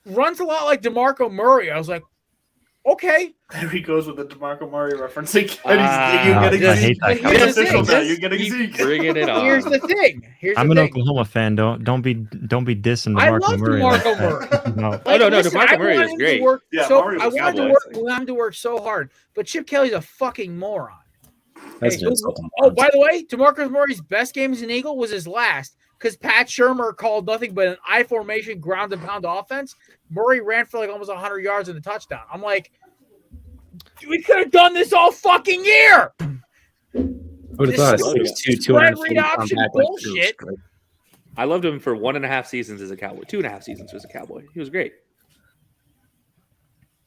runs a lot like DeMarco Murray. I was like, okay. There he goes with the DeMarco Murray reference. I hate that guy. You're getting Zeke. Bringing it on. Here's the thing. I'm an Oklahoma fan. Don't be dissing DeMarco Murray. I love DeMarco Murray. No. DeMarco Murray is great. I wanted him to work so hard, but Chip Kelly's a fucking moron. By the way, DeMarco Murray's best game as an Eagle was his last because Pat Shurmur called nothing but an I formation ground and pound offense. Murray ran for like almost 100 yards in the touchdown. I'm like, we could have done this all fucking year. Would have thought it was 240 option bullshit. I loved him for 1.5 seasons as a Cowboy. 2.5 seasons as a Cowboy. He was great.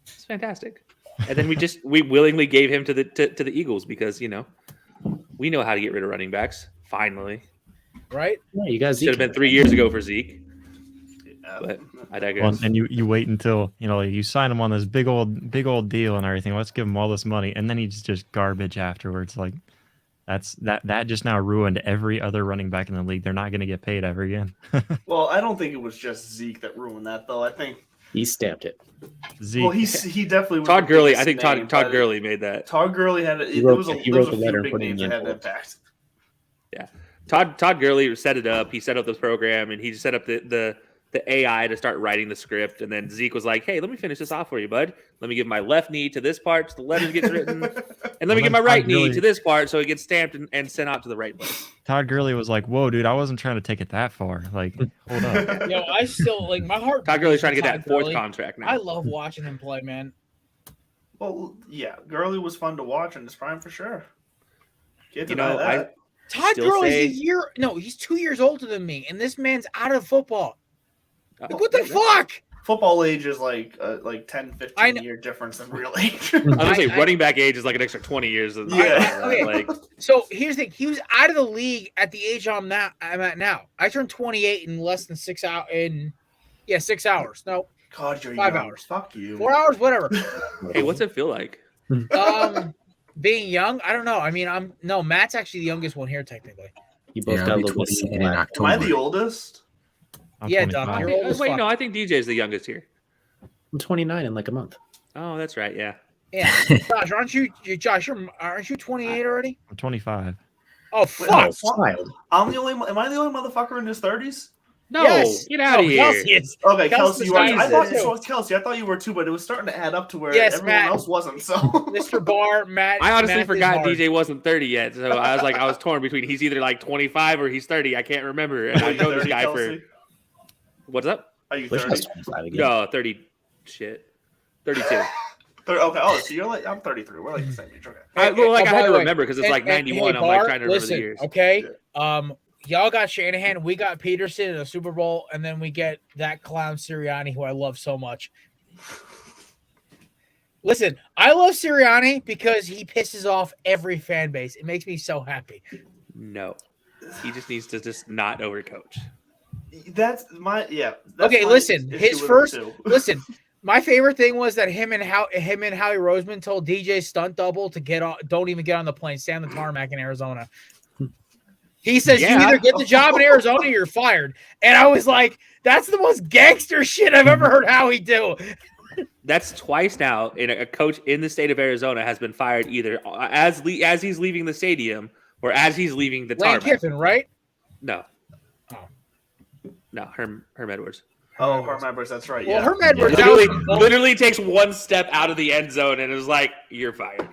It's fantastic. And then we willingly gave him to the Eagles because we know how to get rid of running backs. Finally, right? Yeah, you guys should have been 3 years ago for Zeke. But I digress. Well, and you wait until you sign him on this big old deal and everything. Let's give him all this money, and then he's just garbage afterwards. Like that just now ruined every other running back in the league. They're not going to get paid ever again. Well, I don't think it was just Zeke that ruined that, though. I think he stamped it. Zeke. Well, he definitely was Todd Gurley. I think Todd Gurley made that. Todd Gurley had it. He wrote the letter and put it in that had an impact. Yeah, Todd Gurley set it up. He set up this program, and he set up the AI to start writing the script. And then Zeke was like, hey, let me finish this off for you, bud. Let me give my left knee to this part so the letter gets written. And let me give my right knee to this part so it gets stamped and sent out to the right place. Todd Gurley was like, whoa, dude, I wasn't trying to take it that far. Like, hold up. I still, my heart. Todd Gurley's trying to get that fourth contract now. I love watching him play, man. Well, yeah, Gurley was fun to watch in his prime for sure. Todd Gurley's he's 2 years older than me, and this man's out of football. What the fuck? Football age is like 10, 15 year difference in real age. I was going to say running back age is like an extra 20 years. Okay. So here's the thing. He was out of the league at the age I'm at now. I turned 28 in less than 6 hours. 6 hours. No. God, you're 5 young. hours. Fuck you. 4 hours, whatever. Hey, what's it feel like? Being young, I don't know. I mean, Matt's actually the youngest one here technically. You both got a little bit in October. Am I the oldest? I'm yeah, 25. Doc, you're old as fuck. No, I think DJ's the youngest here. I'm 29 in like a month. Oh, that's right. Yeah. Yeah. Josh, aren't you 28 already? I'm 25. Oh, fuck. Wild. Am I the only motherfucker in his 30s? No, Yes. get out of No, here. Kelsey is. Okay, Kelsey Kelsey, you are. I Jesus. thought so was Kelsey. I thought you were too, but it was starting to add up to where Yes, everyone Matt. else wasn't. So, Mr. Barr, Matt. I honestly Matt is forgot hard. DJ wasn't 30 yet, so I was torn between he's either like 25 or he's 30. I can't remember, and I've known this 30, guy Kelsey? for what's up? Are you Bush 30? is 25 again. No, 30. Shit, 32. Okay. Oh, so you're like I'm 33. We're like the same age. Okay. I had by to the way, remember because it's and- like and 91. hey, I'm like Barr, trying to remember listen, the years. Okay. Y'all got Shanahan, we got Peterson in the Super Bowl, and then we get that clown Sirianni, who I love so much. Listen, I love Sirianni because he pisses off every fan base. It makes me so happy. No, he just needs to just not overcoach. That's my That's Okay, my listen. issue His with him, first too. listen. My favorite thing was that him and Howie Roseman told DJ stunt double to get off. Don't even get on the plane. Stay on the tarmac in Arizona. He says you either get the job in Arizona or you're fired. And I was like, that's the most gangster shit I've ever heard Howie do. That's twice now. In a coach in the state of Arizona has been fired either as he's leaving the stadium or as he's leaving the Lane tarmac. Kiffin, right? No. Oh. No, Herm Edwards. Oh, Herm Edwards. That's right. Well, Yeah. Herm Edwards Literally takes one step out of the end zone and is like, "You're fired."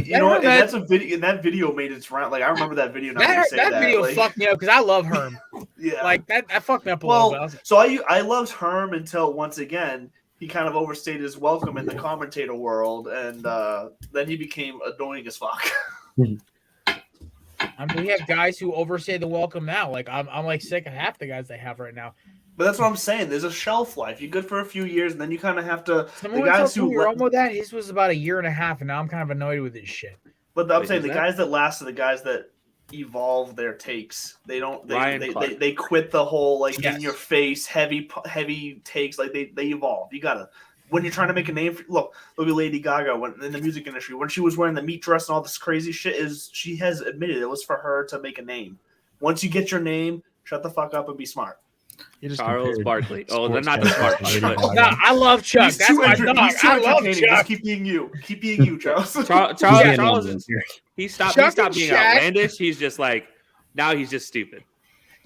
You know what? And that's a video. And that video made its round. Like I remember that video. Now That, you say that video like, fucked me up because I love Herm. Yeah. Like that fucked me up a little Well, bit. so I loved Herm until once again he kind of overstayed his welcome in the commentator world, and then he became annoying as fuck. I mean, we have guys who overstay the welcome now. Like I'm like sick of half the guys they have right now. But that's what I'm saying. There's a shelf life. You're good for a few years, and then you kind of have to. Someone the guys told who. me Romo that his was about a year and a half, and now I'm kind of annoyed with his shit. But I'm Wait, saying who's the that? guys that last are the guys that evolve their takes. They don't. Ryan They Clark. they quit the whole like Yes. in your face heavy takes. Like they evolve. You gotta. When you're trying to make a name, look at Lady Gaga when in the music industry when she was wearing the meat dress and all this crazy shit. She has admitted it was for her to make a name. Once you get your name, shut the fuck up and be smart. Charles Barkley. Oh, they're sports not the smart casters one. to but Lady No, Gaga. I love Chuck. He's That's too my entertaining. dog. He's too I love entertaining. Chuck. Just keep being you. Keep being you, Charles. Charles he stopped Chuck and being Shaq. outlandish. He's just like now he's just stupid.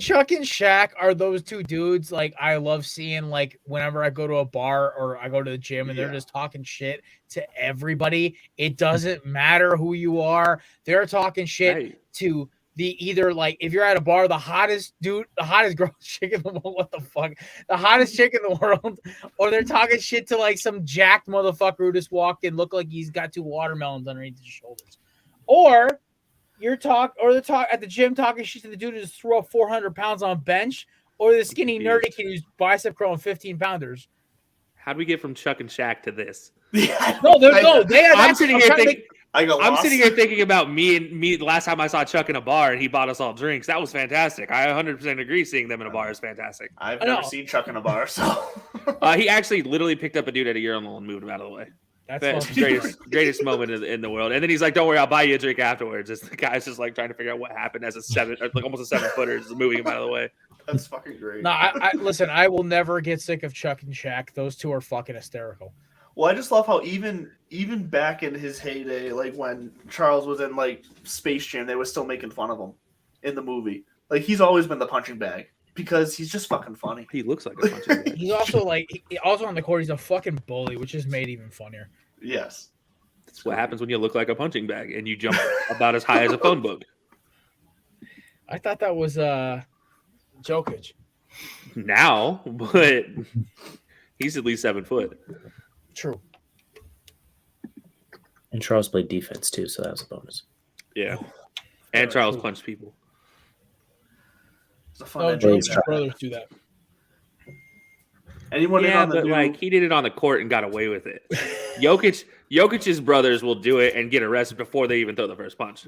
Chuck and Shaq are those two dudes like I love seeing like whenever I go to a bar or I go to the gym and they're just talking shit to everybody. It doesn't matter who you are. They're talking shit Right. to the either like if you're at a bar, the hottest dude, the hottest girl chick in the world, what the fuck? The hottest chick in the world, or they're talking shit to like some jacked motherfucker who just walked in, look like he's got 2 watermelons underneath his shoulders. Or they're at the gym talking shit to the dude who just threw up 400 pounds on bench, or the skinny nerdy kid who's bicep curling 15 pounders. How do we get from Chuck and Shaq to this? No, I'm sitting here thinking. I got I'm lost. sitting here thinking about me last time I saw Chuck in a bar and he bought us all drinks. That was fantastic. I 100% agree. Seeing them in a bar is fantastic. I've never seen Chuck in a bar, so He actually literally picked up a dude at a urinal and moved him out of the way. That's the greatest moment in the world. And then he's like, "Don't worry, I'll buy you a drink afterwards." It's the guy's just like trying to figure out what happened as almost a 7-footer, just moving him out of the way. that's fucking great. No, I listen. I will never get sick of Chuck and Shaq. Those two are fucking hysterical. Well, I just love how even back in his heyday, like when Charles was in like Space Jam, they were still making fun of him in the movie. Like he's always been the punching bag because he's just fucking funny. He looks like a punching bag. He's also also on the court. He's a fucking bully, which is made even funnier. Yes, That's what happens when you look like a punching bag and you jump about as high as a phone book. I thought that was Jokic. Now, but he's at least 7 foot. True. And Charles played defense too, so that was a bonus. Yeah. And Charles punched people. it's a fun. No, entrance. Jokic's brothers do that. Anyone in Yeah, on the but new? like he did it on the court and got away with it. Jokic's brothers will do it and get arrested before they even throw the first punch.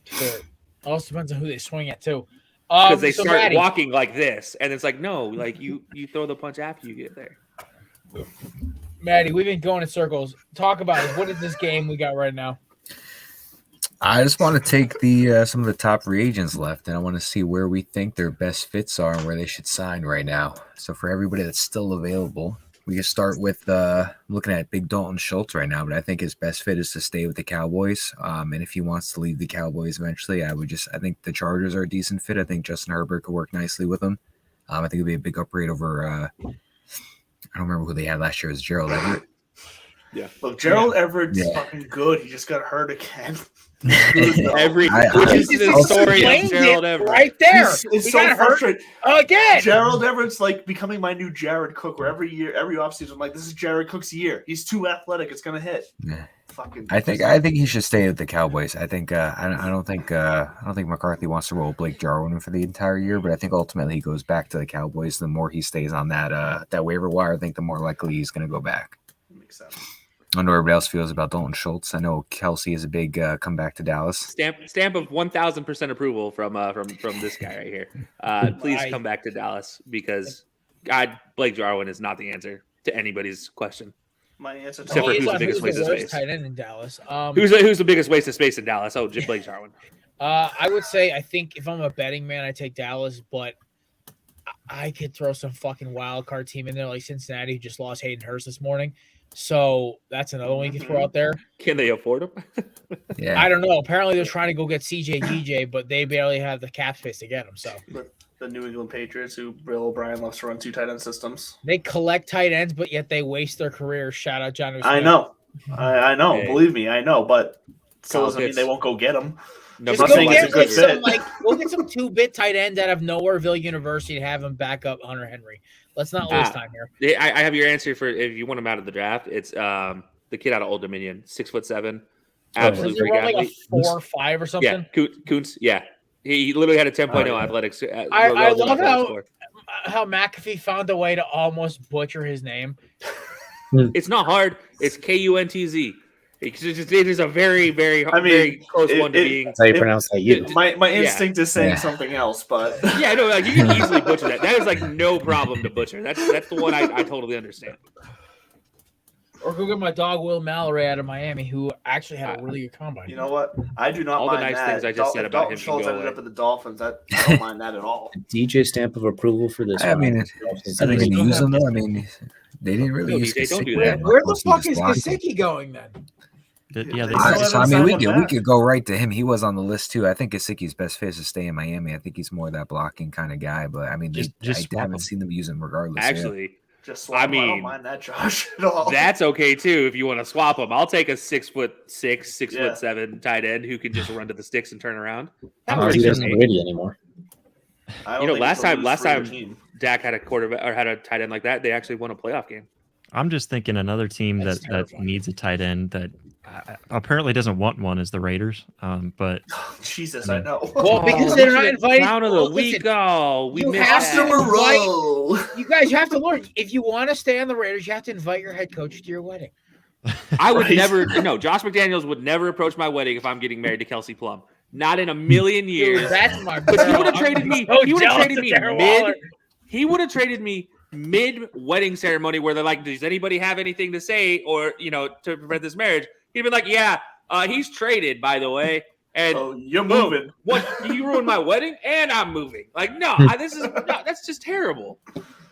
Sure. Also depends on who they swing at too. Because they so start Maddie, walking like this, and it's like no, like you throw the punch after you get there. Maddie, we've been going in circles. Talk about it. What is this game we got right now? I just want to take the some of the top free agents left, and I want to see where we think their best fits are and where they should sign right now. So for everybody that's still available, we can start with I'm looking at Big Dalton Schultz right now, but I think his best fit is to stay with the Cowboys. And if he wants to leave the Cowboys eventually, I think the Chargers are a decent fit. I think Justin Herbert could work nicely with him. I think it'll be a big upgrade over. I don't remember who they had last year. It was Gerald Everett. Yeah. Look, Gerald Everett's fucking good. He just got hurt again. Which is the story of Gerald Everett. Right there. It's so frustrating. Again. Gerald Everett's like becoming my new Jared Cook, where every offseason I'm like, this is Jared Cook's year. He's too athletic. It's gonna hit. Yeah. Fucking. I think he should stay at the Cowboys. I think I don't think McCarthy wants to roll Blake Jarwin for the entire year, but I think ultimately he goes back to the Cowboys. The more he stays on that waiver wire, I think the more likely he's going to go back. Makes sense. I don't know what everybody else feels about Dalton Schultz. I know Kelsey is a big comeback to Dallas. Stamp of 1,000% approval from this guy right here. Please come back to Dallas because Blake Jarwin is not the answer to anybody's question. My answer to except for who's the biggest waste of space. Tight end in Dallas. Who's the biggest waste of space in Dallas? Oh, just Blake Jarwin. I would say I think if I'm a betting man, I take Dallas, but I could throw some fucking wild card team in there like Cincinnati, who just lost Hayden Hurst this morning. So that's another one you can throw out there. Can they afford him? Yeah, I don't know. Apparently they're trying to go get CJ GJ, but they barely have the cap space to get him. So the New England Patriots, who Bill O'Brien loves to run 2 tight end systems. They collect tight ends, but yet they waste their career. Shout out John. I know. I know. Hey. Believe me, I know. But still Kyle doesn't mean Pitts. they won't go get him. Just not go saying it's get a good fit. we'll get some 2-bit tight ends out of Nowhereville University to have him back up Hunter Henry. Let's not waste time here. I have your answer for if you want him out of the draft. It's the kid out of Old Dominion, 6'7", absolute Does he freak run like athlete. a 4 or 5 or something? Yeah, Kuntz. Yeah, he literally had a 10.0 athletics. I love how McAfee found a way to almost butcher his name. It's not hard. It's Kuntz. It is a very, very, very close one to being. That's how you pronounce that. My instinct is saying something else, but yeah, no, like you can easily butcher that. That is like no problem to butcher. That's the one I totally understand. Or go get my dog Will Mallory out of Miami, who actually had a really good combine. You know what? I do not All mind the nice that. things I just said about him Schultz can go ended away. up at the Dolphins. I don't mind that at all. DJ stamp of approval for this. I mean, are they going to use them though? I mean, they didn't really use DJ, don't do Gesicki that. that Where much. the Most fuck of is his blocking. Gesicki going then? Yeah, they So I mean, we that. could go right to him. He was on the list too. I think Gesicki's best fit is to stay in Miami. I think he's more that blocking kind of guy. But I mean, Just I swap haven't him. seen them use him regardless. Actually, Just swap him. I don't mind that, Josh, at all. that's okay too if you want to swap them. I'll take a 6'6", 6'7" tight end who can just run to the sticks and turn around. I don't think he doesn't ready anymore. You know, last time Dak had a quarterback or had a tight end like that, they actually won a playoff game. I'm just thinking another team that needs a tight end that apparently doesn't want one is the Raiders. But Jesus, I know. Well, because they're not invited. Down of the week. Oh, we missed that. You guys have to learn. If you want to stay on the Raiders, you have to invite your head coach to your wedding. I would never. No, Josh McDaniels would never approach my wedding if I'm getting married to Kelsey Plum. Not in a million years. Dude, that's my But he girl. would have traded me. So He would have jealous traded of me Darren mid. Waller. He would have traded me mid wedding ceremony where they're like, "Does anybody have anything to say or to prevent this marriage?" He'd be like, "Yeah, he's traded, by the way." And you're moving. What? You ruined my wedding, and I'm moving. Like, no, that's just terrible.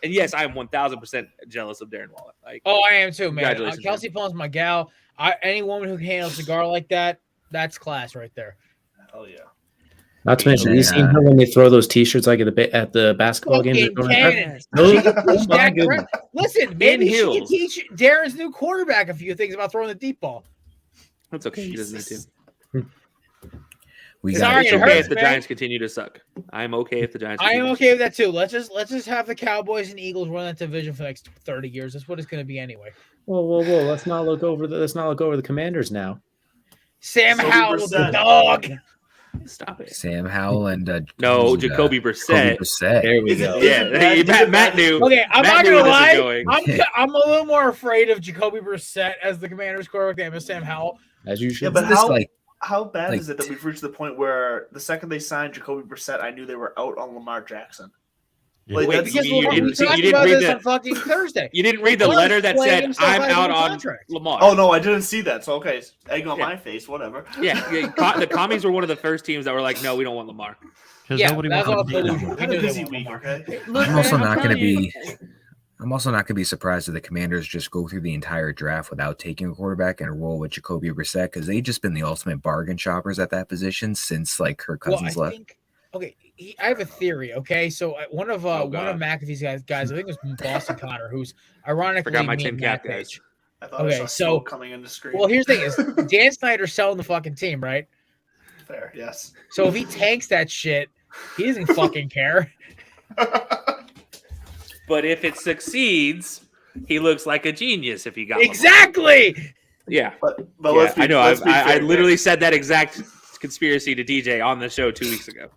And yes, I am 1,000% jealous of Darren Waller. Like, Oh, I am too, man. Congratulations, Kelsey Plum's my gal. Any woman who can handle a cigar like that, that's class right there. Hell yeah. Not to mention, you seen her when they throw those T-shirts like at the basketball games? Fucking cannon. Oh, She can teach my Dak goodness. Prescott. Listen, maybe she can heels. teach Darren's new quarterback a few things about throwing the deep ball. that's okay. He doesn't need to. We Sorry, It's it okay hurts, if the man. Giants continue to suck. I'm okay if the Giants. I am continue to okay with that too. Let's just have the Cowboys and Eagles run that division for the next 30 years. That's what it's going to be anyway. Whoa! Let's not look over the Commanders now. Sam Jacoby Howell was the Brissett. dog. suck. Stop it. Sam Howell and No, Jacoby Brissett. There we go. Yeah, hey, Matt knew. Okay, I'm Matt not knew gonna where this lie. is going. I'm a little more afraid of Jacoby Brissett as the Commander's quarterback than Sam Howell. As you should. Yeah, but This, how, like- how bad like- is it that we've reached the point where the second they signed Jacoby Brissett, I knew they were out on Lamar Jackson? Yeah. Like, Wait, that's Because you we didn't talked read about this the- on fucking Thursday. You didn't read the Well, letter that playing said himself I'm out of out the on contract. Lamar. Oh no, I didn't see that. So okay, egg on Yeah. my face, whatever. Yeah, the commies were one of the first teams that were like, no, we don't want Lamar. Because Yeah, nobody that's all wants to beat delusion. them. We Had a knew they busy won't week, Lamar. okay? Look, I'm also man, not going to telling you. be. I'm also not going to be surprised if the Commanders just go through the entire draft without taking a quarterback and roll with Jacoby Brissett because they've just been the ultimate bargain shoppers at that position since like Kirk Cousins left. Okay, I have a theory. Okay, so one of God. McAfee's guys, I think it was Boston Connor, who's ironically Forgot my me Tim and Cap Matt guys. Page. I thought Okay, I saw so smoke coming in the screen. well, here's the thing: is Dan Snyder's selling the fucking team, right? Fair, yes. So if he tanks that shit, he doesn't fucking care. But if it succeeds, he looks like a genius if he got Exactly. Yeah. But Yeah, let's be, I know. let's be I fair, literally said that exact conspiracy to DJ on the show 2 weeks ago.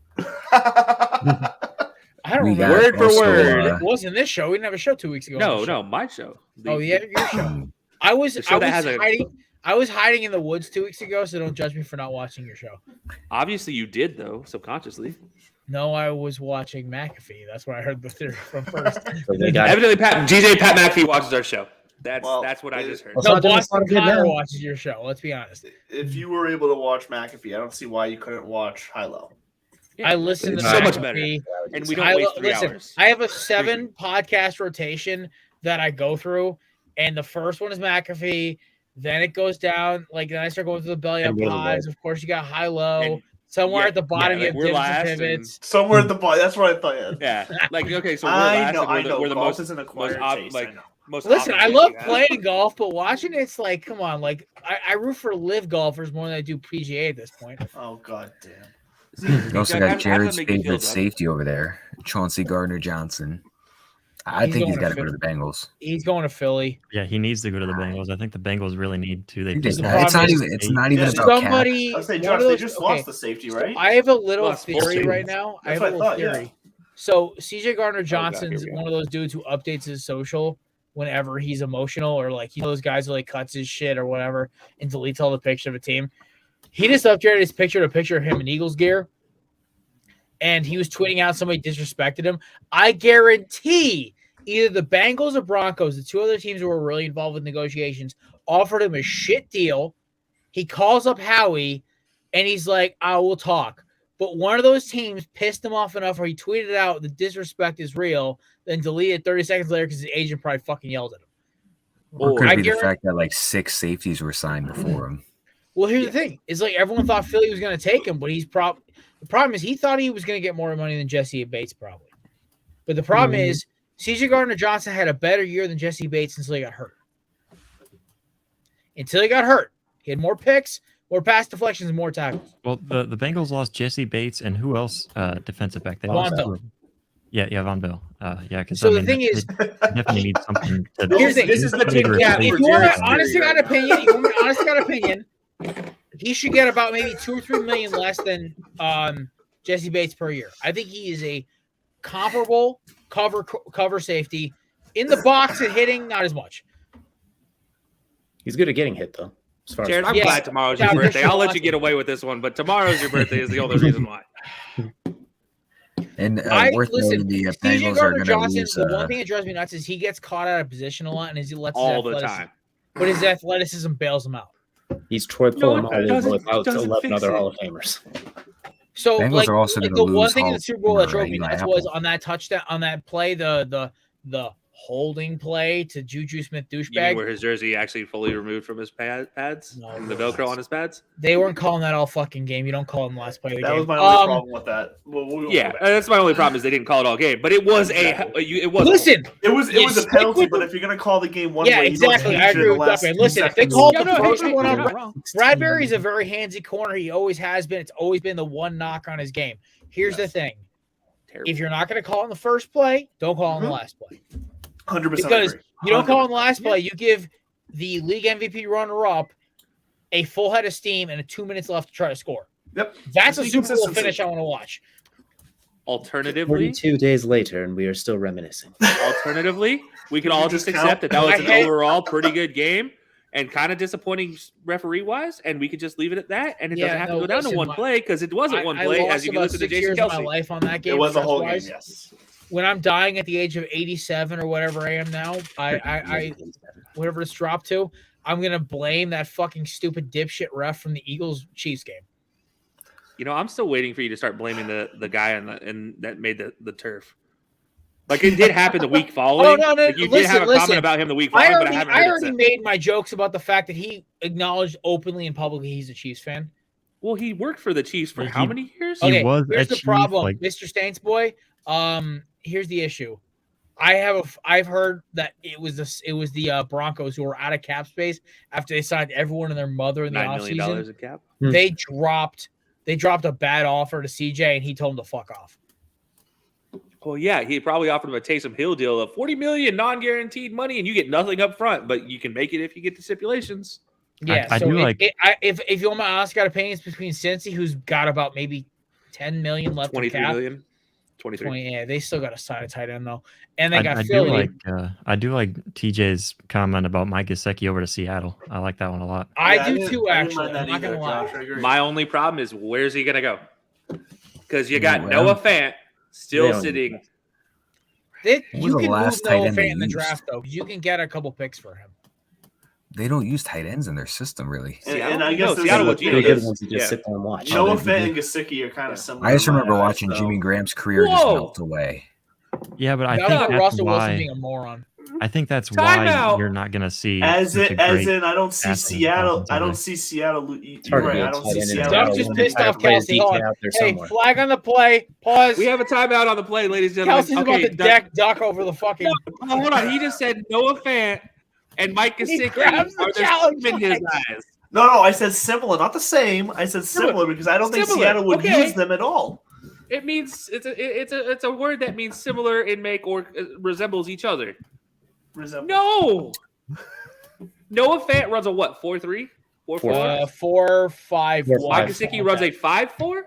I don't We remember. got Word for also, word. It wasn't this show. We didn't have a show 2 weeks ago. No, my show. Oh yeah, your show. I was The show that has a- hiding. I was hiding in the woods 2 weeks ago, so don't judge me for not watching your show. Obviously, you did though, subconsciously. No, I was watching McAfee. That's where I heard the theory from first. Evidently, Pat McAfee watches our show. That's what I just heard. No, Boston Connor watches your show. Let's be honest. If you were able to watch McAfee, I don't see why you couldn't watch High Low. I listen to It's so much McAfee. better. And we don't waste 3 hours. I have a 7 podcast rotation that I go through, and the first one is McAfee. Then it goes down, then I start going through the belly up pods. Of course, you got High Low. Somewhere at the bottom, you have dips and pivots. Somewhere at the bottom. That's what I thought. Yeah. Okay, so we're I last. know. and we're the Golf most, is an most, acquired taste. I know. most Listen, I obvious love thing. playing golf, but watching it's like, come on, I root for live golfers more than I do PGA at this point. Oh god damn. You also got Jared's make you feel favorite dumb. safety over there, Chauncey Gardner-Johnson. I think he's going got to to go to the Bengals. He's going to Philly. Yeah, he needs to go to the Bengals. I think the Bengals really need to. It's not even about somebody. I was saying, one of Josh, they those- just okay, lost the safety, right? I have a little Lost theory bullshit. right now. I That's have a what I little thought, theory. So CJ Gardner here Johnson's we go. one of those dudes who updates his social whenever he's emotional, or those guys who cuts his shit or whatever and deletes all the pictures of a team. He just updated his picture to a picture of him in Eagles gear, and he was tweeting out somebody disrespected him. I guarantee either the Bengals or Broncos, the two other teams who were really involved with negotiations, offered him a shit deal. He calls up Howie, and he's like, "I will talk." But one of those teams pissed him off enough where he tweeted out the disrespect is real, then deleted 30 seconds later because his agent probably fucking yelled at him. Or could I be the guarantee- fact that 6 safeties were signed before him. Well, here's the thing: is everyone thought Philly was going to take him, but the problem is he thought he was going to get more money than Jesse Bates probably. But the problem is CJ Gardner Johnson had a better year than Jesse Bates until he got hurt. He had more picks, more pass deflections, and more tackles. Well, the Bengals lost Jesse Bates and who else? Defensive back. They lost. Von Bell. Yeah, Von Bell. Yeah, because So the thing is, they definitely need something. Here's the thing. This is the Tim to Cap if replace you want Jared an Goff. honest God opinion, he should get about maybe $2 or $3 million less than Jesse Bates per year. I think he is a comparable cover safety in the box and hitting, not as much. He's good at getting hit though. As far Jared, as I'm Yeah. glad tomorrow's Yeah, your for birthday. sure. I'll let you get away with this one, but tomorrow's your birthday is the only reason why. And worth Listen, noting, the CJ Bengals are Gardner going to Johnson, lose. the one thing that drives me nuts is he gets caught out of position a lot and he lets All his the athleticism- time. But his athleticism bails him out. he's Troy No, it Polamalu doesn't- without doesn't 11 fix other it. Hall of Famers. So Bengals are also the gonna one lose thing in Hall the of Super Bowl that Famer, drove me Eli nuts Apple. was on that touchdown, on that play, the holding play to Juju Smith You mean douchebag. where his jersey actually fully removed from his pads? No, And the Velcro on his pads? They weren't calling that all fucking game. You don't call them the last play of the That game. was my only problem with that. We'll Yeah, go back. that's my only problem is they didn't call it all game. But it was it was Listen, It was You a stick penalty, with but the- if you're gonna call the game one yeah, way, you don't exactly. change I it in agree the with last Duffman. few Listen, if they seconds. called No, the no, first you're one not on wrong. Bradbury's a very handsy corner. He always has been. It's always been the one knock on his game. Here's the thing: terrible. if you're not going to call on the first play, don't call on the last play. 100% Because agree. you don't call on the 100%. last play, you give the league MVP runner-up a full head of steam and 2 minutes left to try to score. Yep. That's a Just Super Bowl consistency. finish I want to watch. Alternatively, 42 days later, and we are still reminiscing. we can all You just just accept that was I an hate- overall pretty good game and kind of disappointing referee wise, and we could just leave it at that, and it doesn't have to go down to one play because it wasn't one play. I As you can lost listen to about 6 Jason years of my Kelsey, life on that game. It was a whole game, stress-wise. yes. When I'm dying at the age of 87 or whatever I am now, I whatever it's dropped to, I'm gonna blame that fucking stupid dipshit ref from the Eagles Chiefs game. I'm still waiting for you to start blaming the guy and that made the turf. Like it did happen the week following. Oh, no, Like, you did have a comment about him the week following, but I haven't heard it already since. made my jokes about the fact that he acknowledged openly and publicly he's a Chiefs fan. Well, he worked for the Chiefs for He- how many years? he Okay, was a here's the chief, problem, like- Mr. Stains boy. Here's the issue. I've heard that it was the Broncos who were out of cap space after they signed everyone and their mother in the $9 million offseason. in cap. They dropped a bad offer to CJ and he told them to fuck off. Well, yeah, he probably offered him a Taysom Hill deal of $40 million non-guaranteed money, and you get nothing up front, but you can make it if you get the stipulations. Yeah, I so do like- if you want my honest God opinions between Cincy, who's got about maybe 10 million left in 23 cap, million. 23. 20, yeah, they still got to sign a tight end though, and they got I do Philly. I do like TJ's comment about Mike Gesicki over to Seattle. I like that one a lot. I Yeah, do didn't- too. I didn't Actually, mind I'm that not gonna either, lie. Josh. I agree. My only problem is where's he gonna go? Because you got Well, Noah Fant still they don't sitting. need Who was You the can move last tight Noah end they Fant in the used? draft though. You can get a couple picks for him. They don't use tight ends in their system really. And I guess No, there's Seattle a- would Pretty do good this. ones to just Yeah. sit there and watch. Noah they Fant do. and Gesicki are kind of similar. I just in my remember eyes, watching though. Jimmy Graham's career just Whoa! melt away. Yeah, but I Now think that that's Russell Wilson why being a moron. I think that's Time why out. you're not gonna see As such a in, as great in, I don't see passing Seattle. I don't offensively. see Seattle. Hard You're to right. be a I don't tight see end in Seattle. Doug Seattle. just One pissed entire off player's Kelsey. Hold DK on. out there Hey, somewhere. flag on the play. Pause. We have a timeout on the play, ladies and Kelsey's gentlemen. about to deck duck over the fucking. Hold on. He just said Noah Fant and Mike He Gesicki grabs the are the challenge same in his flag. eyes. No, I said similar, not the same. I said similar because I don't think Similar, Seattle would okay. use them at all. It means it's a word that means similar in make or resembles each other. No. Noah Fant runs a what? 4.3? 4.4? 4.5. Mike Gesicki runs a 5.4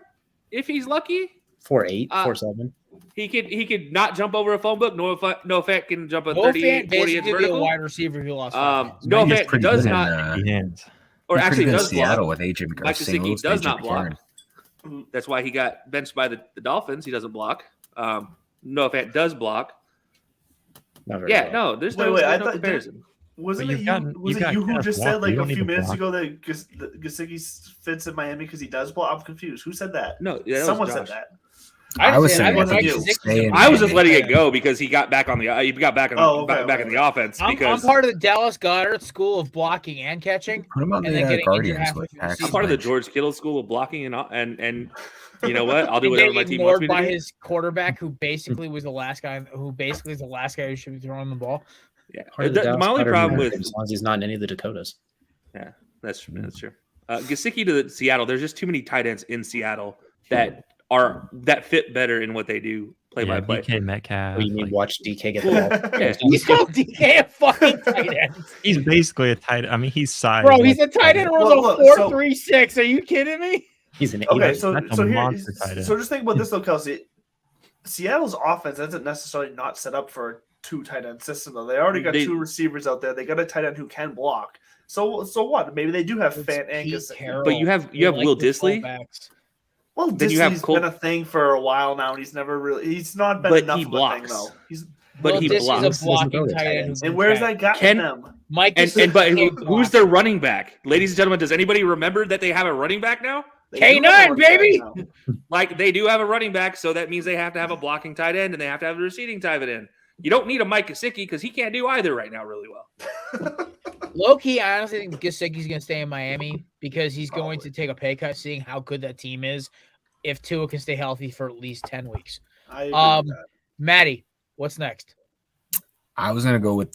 if he's lucky. 4.8, Uh, 4.7. He could not jump over a phone book. Noah Fant can jump a Noah 30, Fant 40 inch basically be a vertical. wide receiver who lost. Noah He's Fant pretty does good in, not, hands. or He's actually pretty good in does Seattle block. with AJ Mike St. Gesicki Louis, does AJ not block. McCarron. That's why he got benched by the Dolphins. He doesn't block. Noah Fant does block. Not very Yeah, well. no, there's Wait, no, I there's no thought- comparison. Wasn't But it you've you? gotten- Was you've it got you who Kenneth just Walker. said like You a don't few need to minutes block. ago that Gesicki fits in Miami because he does block? I'm confused. Who said that? No, yeah, that was Someone Josh. said that. I was saying think I Mike think Gesicki's stay in a- I was just Miami. letting it go because he got back on the back in the offense I'm because part of the Dallas Goddard School of blocking and catching. Put him on And the then getting injured Guardians halfway with through the Paxton season. I'm part of the Lynch. George Kittle school of blocking and you know what? I'll do And whatever getting my team wants ignored me to by do. his quarterback, who basically was the last guy. Who basically is the last guy who should be throwing the ball. Yeah. Part of the My Dallas only Goddard problem movement, with as long as he's not in any of the Dakotas. that's true. Gesicki to Seattle. There's just too many tight ends in Seattle that fit better in what they do play by play. DK Metcalf. What do you mean like, watch DK get the ball? Yeah. He's called DK a fucking tight end, he's basically a tight. I mean, he's size. bro. He's a tight end. Runs Look, a so- 4.36. Are you kidding me? He's an Okay, eight. so that's a so here, monster tight end. so just think about this though, Kelsey. Seattle's offense isn't necessarily not set up for a two tight end system though. They already got They- two receivers out there. They got a tight end who can block. So what? Maybe they do have Fant and Pete Gesicki. Carroll. But you have They like Will the Dissly. fullbacks. Well, Then you have Disney's Cole- been a thing for a while now, and he's not been But enough he of a blocks. thing though. He's But Will he Dissly's blocks. a blocking Doesn't go to tight tight end. ends. and where's that got Ken- them? Mike But who's their running back? Ladies and gentlemen, does anybody remember that they have a running back now? They do K9, have a running back baby! now. Like they do have a running back, so that means they have to have a blocking tight end and they have to have a receiving tight end. You don't need a Mike Gesicki because he can't do either right now really well. Low key, I honestly think Gesicki's going to stay in Miami because he's going to take a pay cut, seeing how good that team is. If Tua can stay healthy for at least 10 weeks. I agree with that. Maddie, what's next? I was gonna go with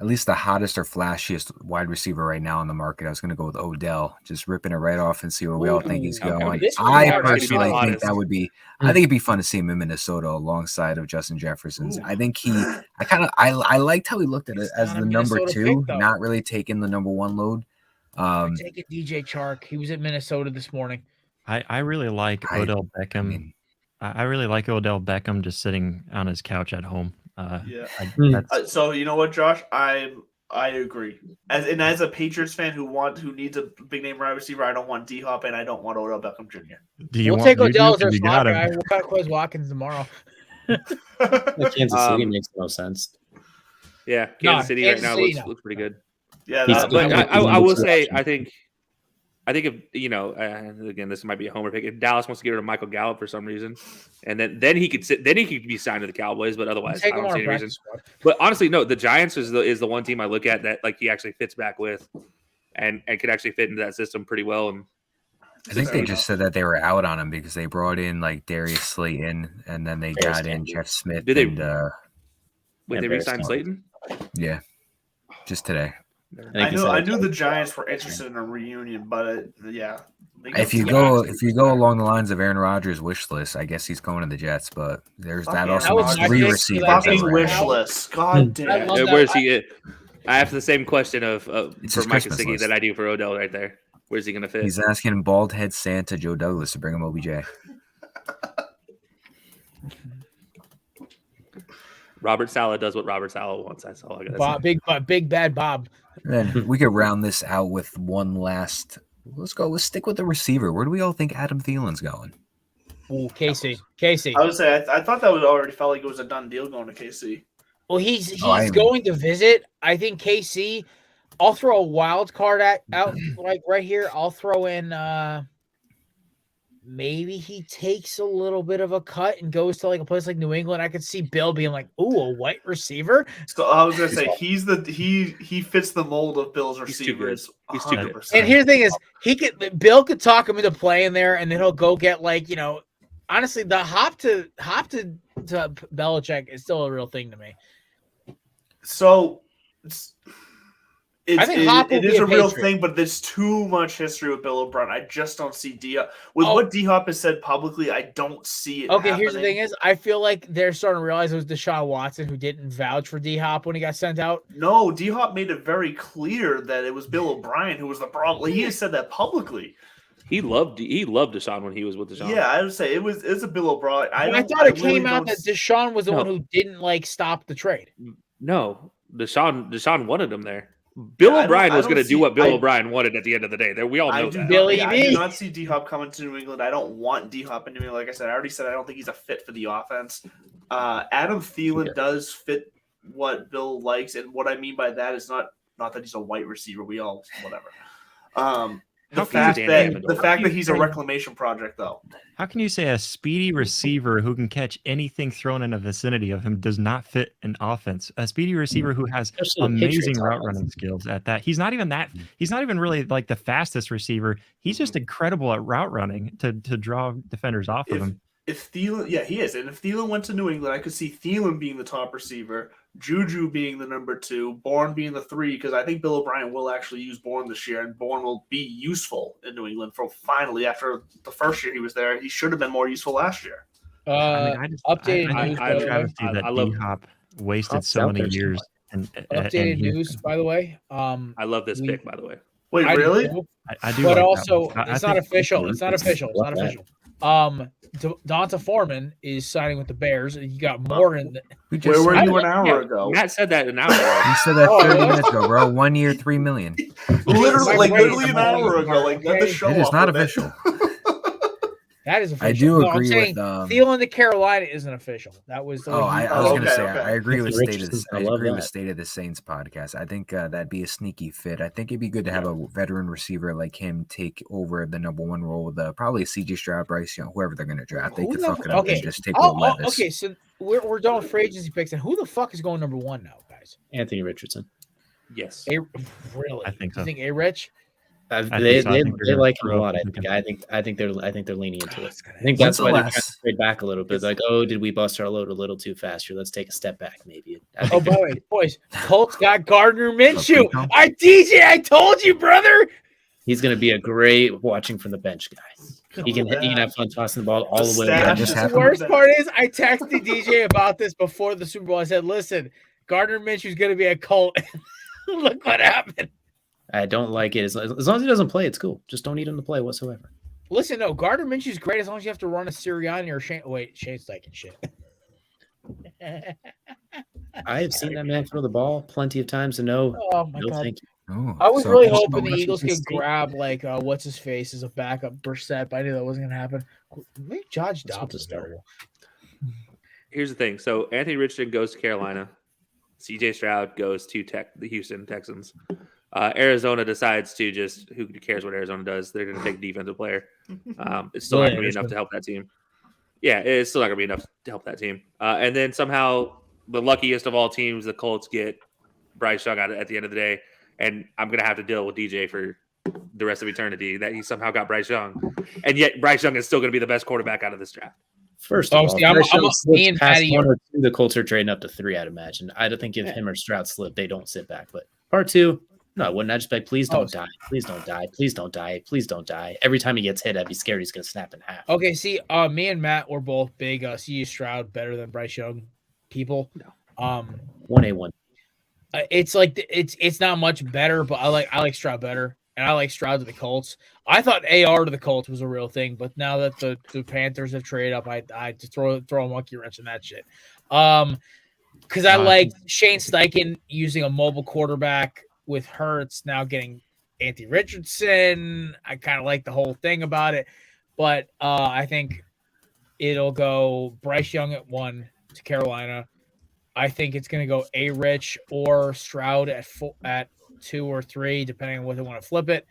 at least the hottest or flashiest wide receiver right now on the market. I was gonna go with Odell, just ripping it right off and see where we all think he's Okay. going. This one I might actually be the personally think hottest. that would be. I think it'd be fun to see him in Minnesota alongside of Justin Jefferson's. Ooh. I think I liked how he looked at it He's as not the a number Minnesota two, pick, though. not really taking the number one load. Take it, DJ Chark. He was at Minnesota this morning. I really like I- Odell Beckham. I mean, I really like Odell Beckham just sitting on his couch at home. Yeah. That's, So you know what, Josh? I agree. As a Patriots fan who needs a big name wide receiver, I don't want D Hop and I don't want Odell Beckham Jr. do you We'll want take Juju? Odell as our 'Cause you slot got him. guy. We'll cut Quez Watkins tomorrow. Kansas City makes no sense. Yeah, No, Kansas City Kansas right now City, looks pretty good. Yeah, He's- that, But Yeah, I will he's say, option. I think if again, this might be a homer pick. If Dallas wants to get rid of Michael Gallup for some reason, and then he could be signed to the Cowboys, but otherwise, Take I him don't on see our any reason. practice squad. But honestly, no, the Giants is the one team I look at that like he actually fits back with, and could actually fit into that system pretty well. And I think they just said that they were out on him because they brought in like Darius Slayton, and then they got in Jeff Smith. Did they? And, Wait, they re-signed Slayton? Yeah, just today. I knew the Giants were interested in a reunion, but yeah. If you go along the lines of Aaron Rodgers' wish list, I guess he's going to the Jets. But there's that also was three receivers. Fucking wish list. God damn. Where's he? I have the same question for Mike Christmas Gesicki list. that I do for Odell right there. Where's he going to fit? He's asking bald head Santa Joe Douglas to bring him OBJ. Robert Saleh does what Robert Saleh wants. That's all I got to say. Big bad Bob. Then we could round this out with one last. Let's stick with the receiver. Where do we all think Adam Thielen's going? Oh, KC. I would say I thought that already felt like it was a done deal going to KC. Well, he's going to visit. I think KC. I'll throw a wild card out like right here. I'll throw in maybe he takes a little bit of a cut and goes to like a place like New England. I could see Bill being like, "Ooh, a white receiver." So I was gonna say he fits the mold of Bill's receivers. He's too good. And here's the thing is Bill could talk him into playing there, and then he'll go get like honestly the hop to Belichick is still a real thing to me. So. I think Hop it is a real thing, but there's too much history with Bill O'Brien. I just don't see D-Hop. What D-Hop has said publicly, I don't see it happening. Here's the thing is, I feel like they're starting to realize it was Deshaun Watson who didn't vouch for D-Hop when he got sent out. No, D-Hop made it very clear that it was Bill O'Brien who was the problem. He has said that publicly. He loved Deshaun when he was with Deshaun. Yeah, I would say it's a Bill O'Brien. I thought it came out that Deshaun was the one who didn't stop the trade. No, Deshaun wanted him there. Bill O'Brien was going to do what Bill O'Brien wanted at the end of the day. We all know that. I do not see D-Hop coming to New England. I don't want D-Hop in New England. Like I said, I already said I don't think he's a fit for the offense. Adam Thielen does fit what Bill likes, and what I mean by that is not that he's a white receiver. We all whatever. The fact that he's a reclamation project, though. How can you say a speedy receiver who can catch anything thrown in the vicinity of him does not fit an offense? A speedy receiver who has amazing route running skills at that. He's not even really like the fastest receiver. He's just incredible at route running to draw defenders off of him. If Thielen, he is. And if Thielen went to New England, I could see Thielen being the top receiver, Juju being the number 2, Bourne being the 3, because I think Bill O'Brien will actually use Bourne this year, and Bourne will be useful in New England for finally after the first year he was there. He should have been more useful last year. Updated news. I love D-Hop wasted so many years. Updated news, by the way. I love this pick, by the way. Wait, really? I do. But like also, it's not official. It's not official. Donta Foreman is signing with the Bears. You got Morgan. Where were you an hour ago? Matt said that an hour ago. He said that 30 minutes ago, bro. 1 year, $3 million. literally an hour ago. Like that show. It is not official. That is official. I do agree with Thielen to Carolina isn't official. That was. I was going to say I agree with State of the Saints podcast. I think that'd be a sneaky fit. I think it'd be good to have a veteran receiver like him take over the number 1 role with probably CJ Stroud, Bryce Young, whoever they're going to draft. They could fuck it up and just take Levis. Okay, so we're done with free agency picks. And who the fuck is going number 1 now, guys? Anthony Richardson. Yes. Really? I think so. You think A-Rich? They like him a lot. I think they're leaning into it. I think that's why they're trying to trade back a little bit. Like, did we bust our load a little too fast here? Let's take a step back, maybe. By the way, boys, Colts got Gardner Minshew. I told you, brother. He's going to be a great watching from the bench guy. He can have fun tossing the ball all the way. The worst part is I texted DJ about this before the Super Bowl. I said, "Listen, Gardner Minshew's going to be a Colt." Look what happened. I don't like it. As long as he doesn't play, it's cool. Just don't need him to play whatsoever. Listen, no, Gardner Minshew's great as long as you have to run a Sirianni or Shane. Wait, Shane's taking shit. I have seen that man throw the ball plenty of times to know. Oh my God. Thank you. I was really hoping the Eagles could grab like what's his face as a backup Brissett, but I knew that wasn't gonna happen. Maybe Josh Dobbs start. Here's the thing. So Anthony Richardson goes to Carolina. CJ Stroud goes to the Houston Texans. Arizona decides to just, who cares what Arizona does? They're going to take a defensive player. It's still not going to be enough to help that team. Yeah, it's still not going to be enough to help that team. And then somehow the luckiest of all teams, the Colts get Bryce Young at the end of the day. And I'm going to have to deal with DJ for the rest of eternity that he somehow got Bryce Young, and yet Bryce Young is still going to be the best quarterback out of this draft. First of all, see, I'm me and past Paddy 1 or 2, the Colts are trading up to 3, I'd imagine. I don't think if him or Stroud slip, they don't sit back. But part 2, no, I wouldn't. I'd just be like, please don't die. Please don't die. Please don't die. Please don't die. Every time he gets hit, I'd be scared he's going to snap in half. Okay, see, me and Matt were both big C.J. Stroud better than Bryce Young people. No. 1A1. It's like it's not much better, but I like Stroud better, and I like Stroud to the Colts. I thought AR to the Colts was a real thing, but now that the Panthers have traded up, I just throw a monkey wrench in that shit. Because I like Shane Steichen using a mobile quarterback with Hurts now getting Anthony Richardson. I kind of like the whole thing about it, but I think it'll go Bryce Young at 1 to Carolina. I think it's going to go A-Rich or Stroud at 2 or 3, depending on what they want to flip it.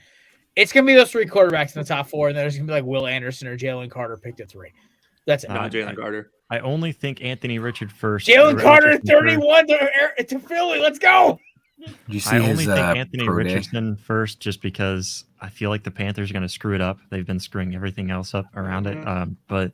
It's going to be those 3 quarterbacks in the top 4, and then there's going to be like Will Anderson or Jalen Carter picked at 3. That's it. Not Jalen Carter. I only think Anthony Richard first. Jalen Carter 31 to Philly. Let's go. I only think Anthony Richardson first just because I feel like the Panthers are going to screw it up. They've been screwing everything else up around it. But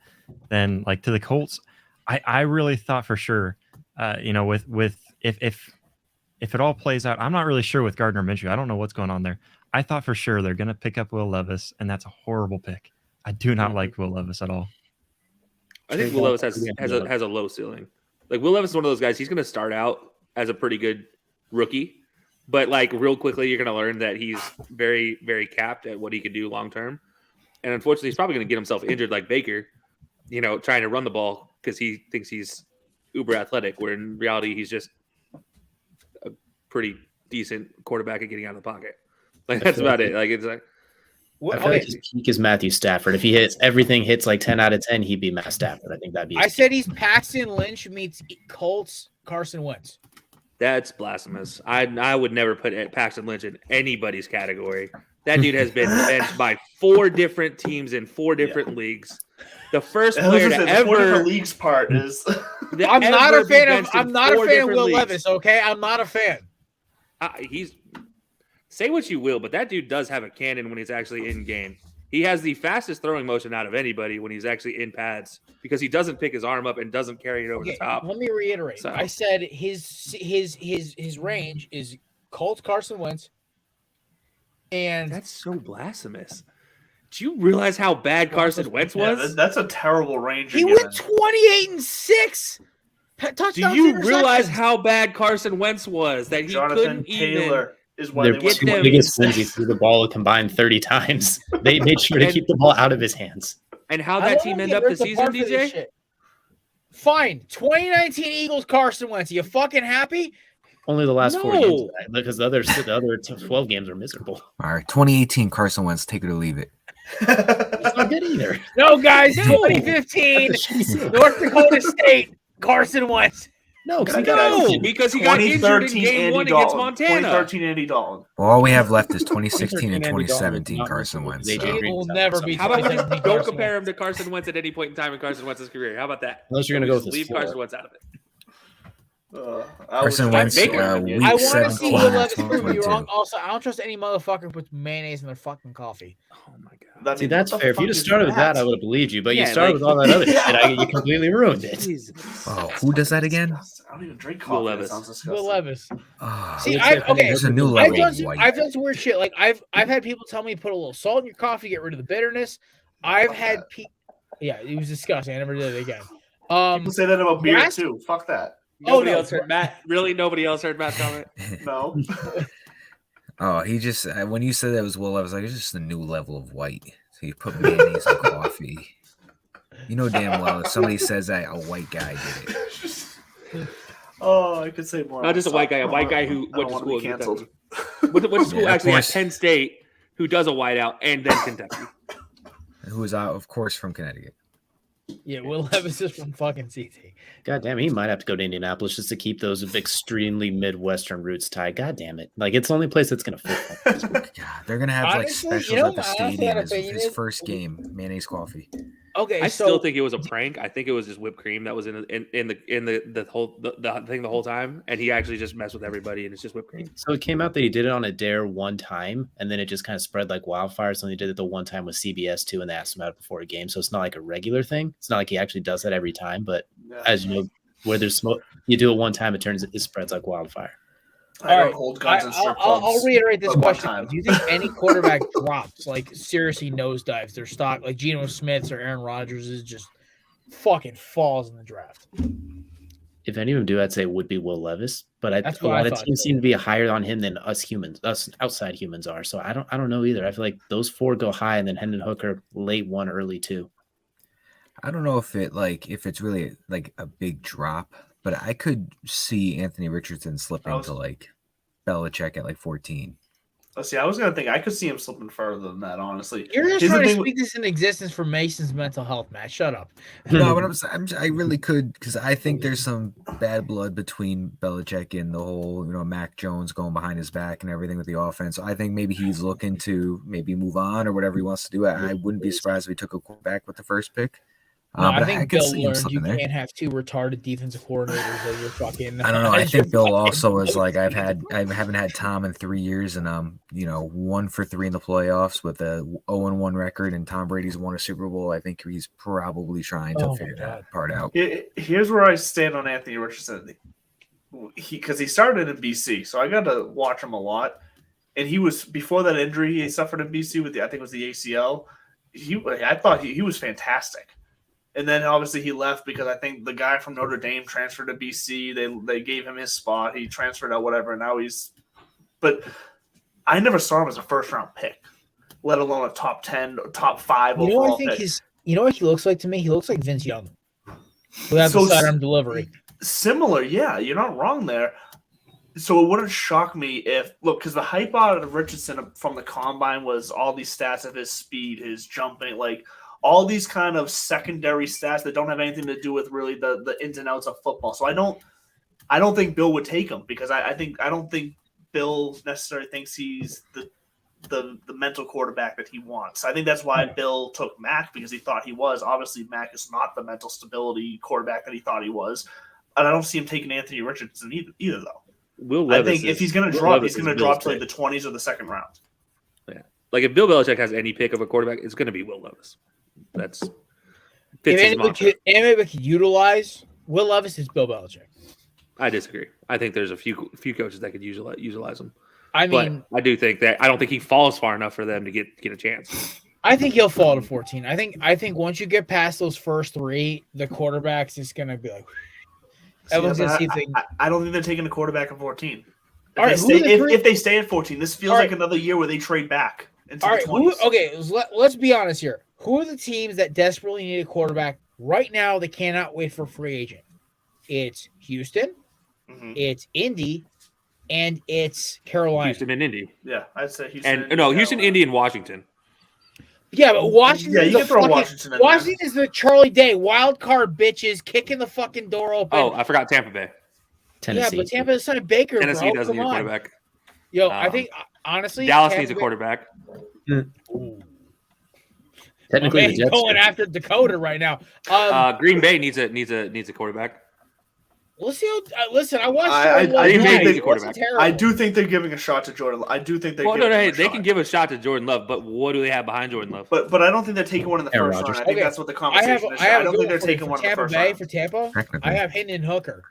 then, like, to the Colts, I really thought for sure, with if it all plays out, I'm not really sure with Gardner Minshew. I don't know what's going on there. I thought for sure they're going to pick up Will Levis, and that's a horrible pick. I do not like Will Levis at all. I think Will Levis has a low ceiling. Like, Will Levis is one of those guys. He's going to start out as a pretty good rookie, but like real quickly, you're going to learn that he's very, very capped at what he can do long term. And unfortunately, he's probably going to get himself injured like Baker, trying to run the ball because he thinks he's uber athletic, where in reality, he's just a pretty decent quarterback at getting out of the pocket. Like, that's about it. Like, it's like, I feel like his peak is Matthew Stafford. If he everything hits like 10 out of 10, he'd be Matt Stafford. I think that'd be. I said he's Paxton Lynch meets Colts Carson Wentz. That's blasphemous. I would never put Paxton Lynch in anybody's category. That dude has been benched by 4 different teams in 4 different leagues. The first player to ever 4 different leagues part is. I'm not a fan of Will Levis. Okay, I'm not a fan. He's. Say what you will, but that dude does have a cannon when he's actually in game. He has the fastest throwing motion out of anybody when he's actually in pads because he doesn't pick his arm up and doesn't carry it over the top. Let me reiterate. So, I said his range is Colts Carson Wentz, and that's so blasphemous. Do you realize how bad Carson Wentz was? Yeah, that's a terrible range. He went 28-6. Do you realize how bad Carson Wentz was? That he Jonathan couldn't Taylor is why their 2 biggest wins. He threw the ball combined 30 times. They made sure to keep the ball out of his hands. And how that team end up the season, DJ? Fine. 2019 Eagles Carson Wentz. Are you fucking happy? Only the last 4 games, because the other 12 games are miserable. All right, 2018 Carson Wentz, take it or leave it. It's not good either. No, guys, 2015 North Dakota State Carson Wentz. No, because he got injured in game 1 against Montana. 2013 Andy Dalton. Well, all we have left is 2016 and 2017 Carson Wentz. He will never be. How about just don't compare him to Carson Wentz at any point in time in Carson Wentz's career? How about that? Unless you're going to go with leave Carson Wentz out of it. Carson Wentz, week I want to 7, see Will Levis prove me wrong. Also, I don't trust any motherfucker puts mayonnaise in their fucking coffee. Oh my god! See, that's fair. If you just started with that, I would have believed you. But you started with all that other shit. You completely ruined it. Oh, who does that again? I don't even drink coffee. Will Levis. Oh, see, there's a new level. I've done some weird shit. Like I've had people tell me put a little salt in your coffee, get rid of the bitterness. I've had yeah, it was disgusting. I never did it again. People say that about beer too. Fuck that. Nobody else heard Matt. Really, nobody else heard Matt's comment. No. Oh, he just when you said that was Will, I was like, it's just a new level of white. So you put mayonnaise in coffee. You know damn well if somebody says that a white guy did it. Oh, I could say more. Not just a white guy who went to school canceled. Went to school actually at Penn State, who does a whiteout, and then Kentucky. Who is out, of course, from Connecticut. Yeah, Will Levis is from fucking CT. God damn it, he might have to go to Indianapolis just to keep those extremely Midwestern roots tied. God damn it. Like, it's the only place that's going to fit. God, they're going to have, like, specials at the stadium. His first game, mayonnaise coffee. Okay, I so still think it was a prank. I think it was just whipped cream that was in the whole the thing the whole time, and he actually just messed with everybody, and it's just whipped cream. So it came out that he did it on a dare one time, and then it just kind of spread like wildfire. So he did it the one time with CBS too, and they asked him about it before a game. So it's not like a regular thing. It's not like he actually does that every time. But as you know, where there's smoke, you do it one time, it spreads like wildfire. I'll reiterate this question. Do you think any quarterback drops, like seriously nosedives their stock, like Geno Smith's or Aaron Rodgers is just fucking falls in the draft? If any of them do, I'd say it would be Will Levis. But a lot of teams seem to be higher on him than us outside humans are. So I don't know either. I feel like those 4 go high, and then Hendon Hooker late 1, early 2. I don't know if it's really like a big drop, but I could see Anthony Richardson slipping to like Belichick at like 14. Let's see. I was gonna think I could see him slipping further than that. Honestly, you're just trying to speak this in existence for Mason's mental health, Matt. Shut up. No, but I really could, because I think there's some bad blood between Belichick and the whole, Mac Jones going behind his back and everything with the offense. So I think maybe he's looking to maybe move on or whatever he wants to do. I wouldn't be surprised if he took a quarterback with the first pick. No, I think Bill learned you can't have 2 retarded defensive coordinators as your fucking. I don't know. I think Bill also was like, I haven't had Tom in 3 years, and 1 for 3 in the playoffs with a 0-1 record, and Tom Brady's won a Super Bowl. I think he's probably trying to figure that part out. Here's where I stand on Anthony Richardson. Because he started in BC, so I got to watch him a lot. And he was, before that injury he suffered in BC with I think it was the ACL. I thought he was fantastic. And then obviously he left because I think the guy from Notre Dame transferred to BC. They gave him his spot. He transferred out, whatever. And now but I never saw him as a first round pick, let alone a top 10, top 5 overall pick. You know what he looks like to me? He looks like Vince Young. Without the sidearm delivery. Similar, yeah. You're not wrong there. So it wouldn't shock me because the hype out of Richardson from the combine was all these stats of his speed, his jumping, like all these kind of secondary stats that don't have anything to do with really the ins and outs of football. So I don't think Bill would take him, because I don't think Bill necessarily thinks he's the mental quarterback that he wants. I think that's why Bill took Mac, because he thought he was. Obviously, Mac is not the mental stability quarterback that he thought he was. And I don't see him taking Anthony Richardson either though. I think if he's going to drop, he's going to drop to like the 20s or the second round. Yeah. Like if Bill Belichick has any pick of a quarterback, it's going to be Will Levis. That's if anybody could utilize Will Levis, is Bill Belichick. I disagree. I think there's a few coaches that could utilize him. I mean, but I do think that I don't think he falls far enough for them to get a chance. I think he'll fall to 14. I think once you get past those first 3, the quarterbacks is going to be like. Everyone's gonna see if I don't think they're taking a quarterback at 14. If they stay at 14, this feels like another year where they trade back into the 20s. Let's be honest here. Who are the teams that desperately need a quarterback right now? They cannot wait for free agent. It's Houston, it's Indy, and it's Carolina. Houston and Indy. Yeah, I'd say Houston. Houston, Indy, and Washington. Yeah, but Washington. Yeah, you can throw Washington in Washington is the Charlie Day wild card bitches kicking the fucking door open. Oh, I forgot Tampa Bay. Tennessee. Yeah, but Tampa is not Baker. Tennessee doesn't need a quarterback. Yo, I think honestly, Dallas needs a quarterback. Technically, the Jets going after Dakota right now. Green Bay needs a quarterback. Let's see. Listen, I watched. Green Bay needs a quarterback. I do think they're giving a shot to Jordan. I do think they can give a shot to Jordan Love, but what do they have behind Jordan Love? But I don't think they're taking one in the first round. I think that's what the conversation is. I don't think they're taking one in the first round. For Tampa, I have Hendon Hooker.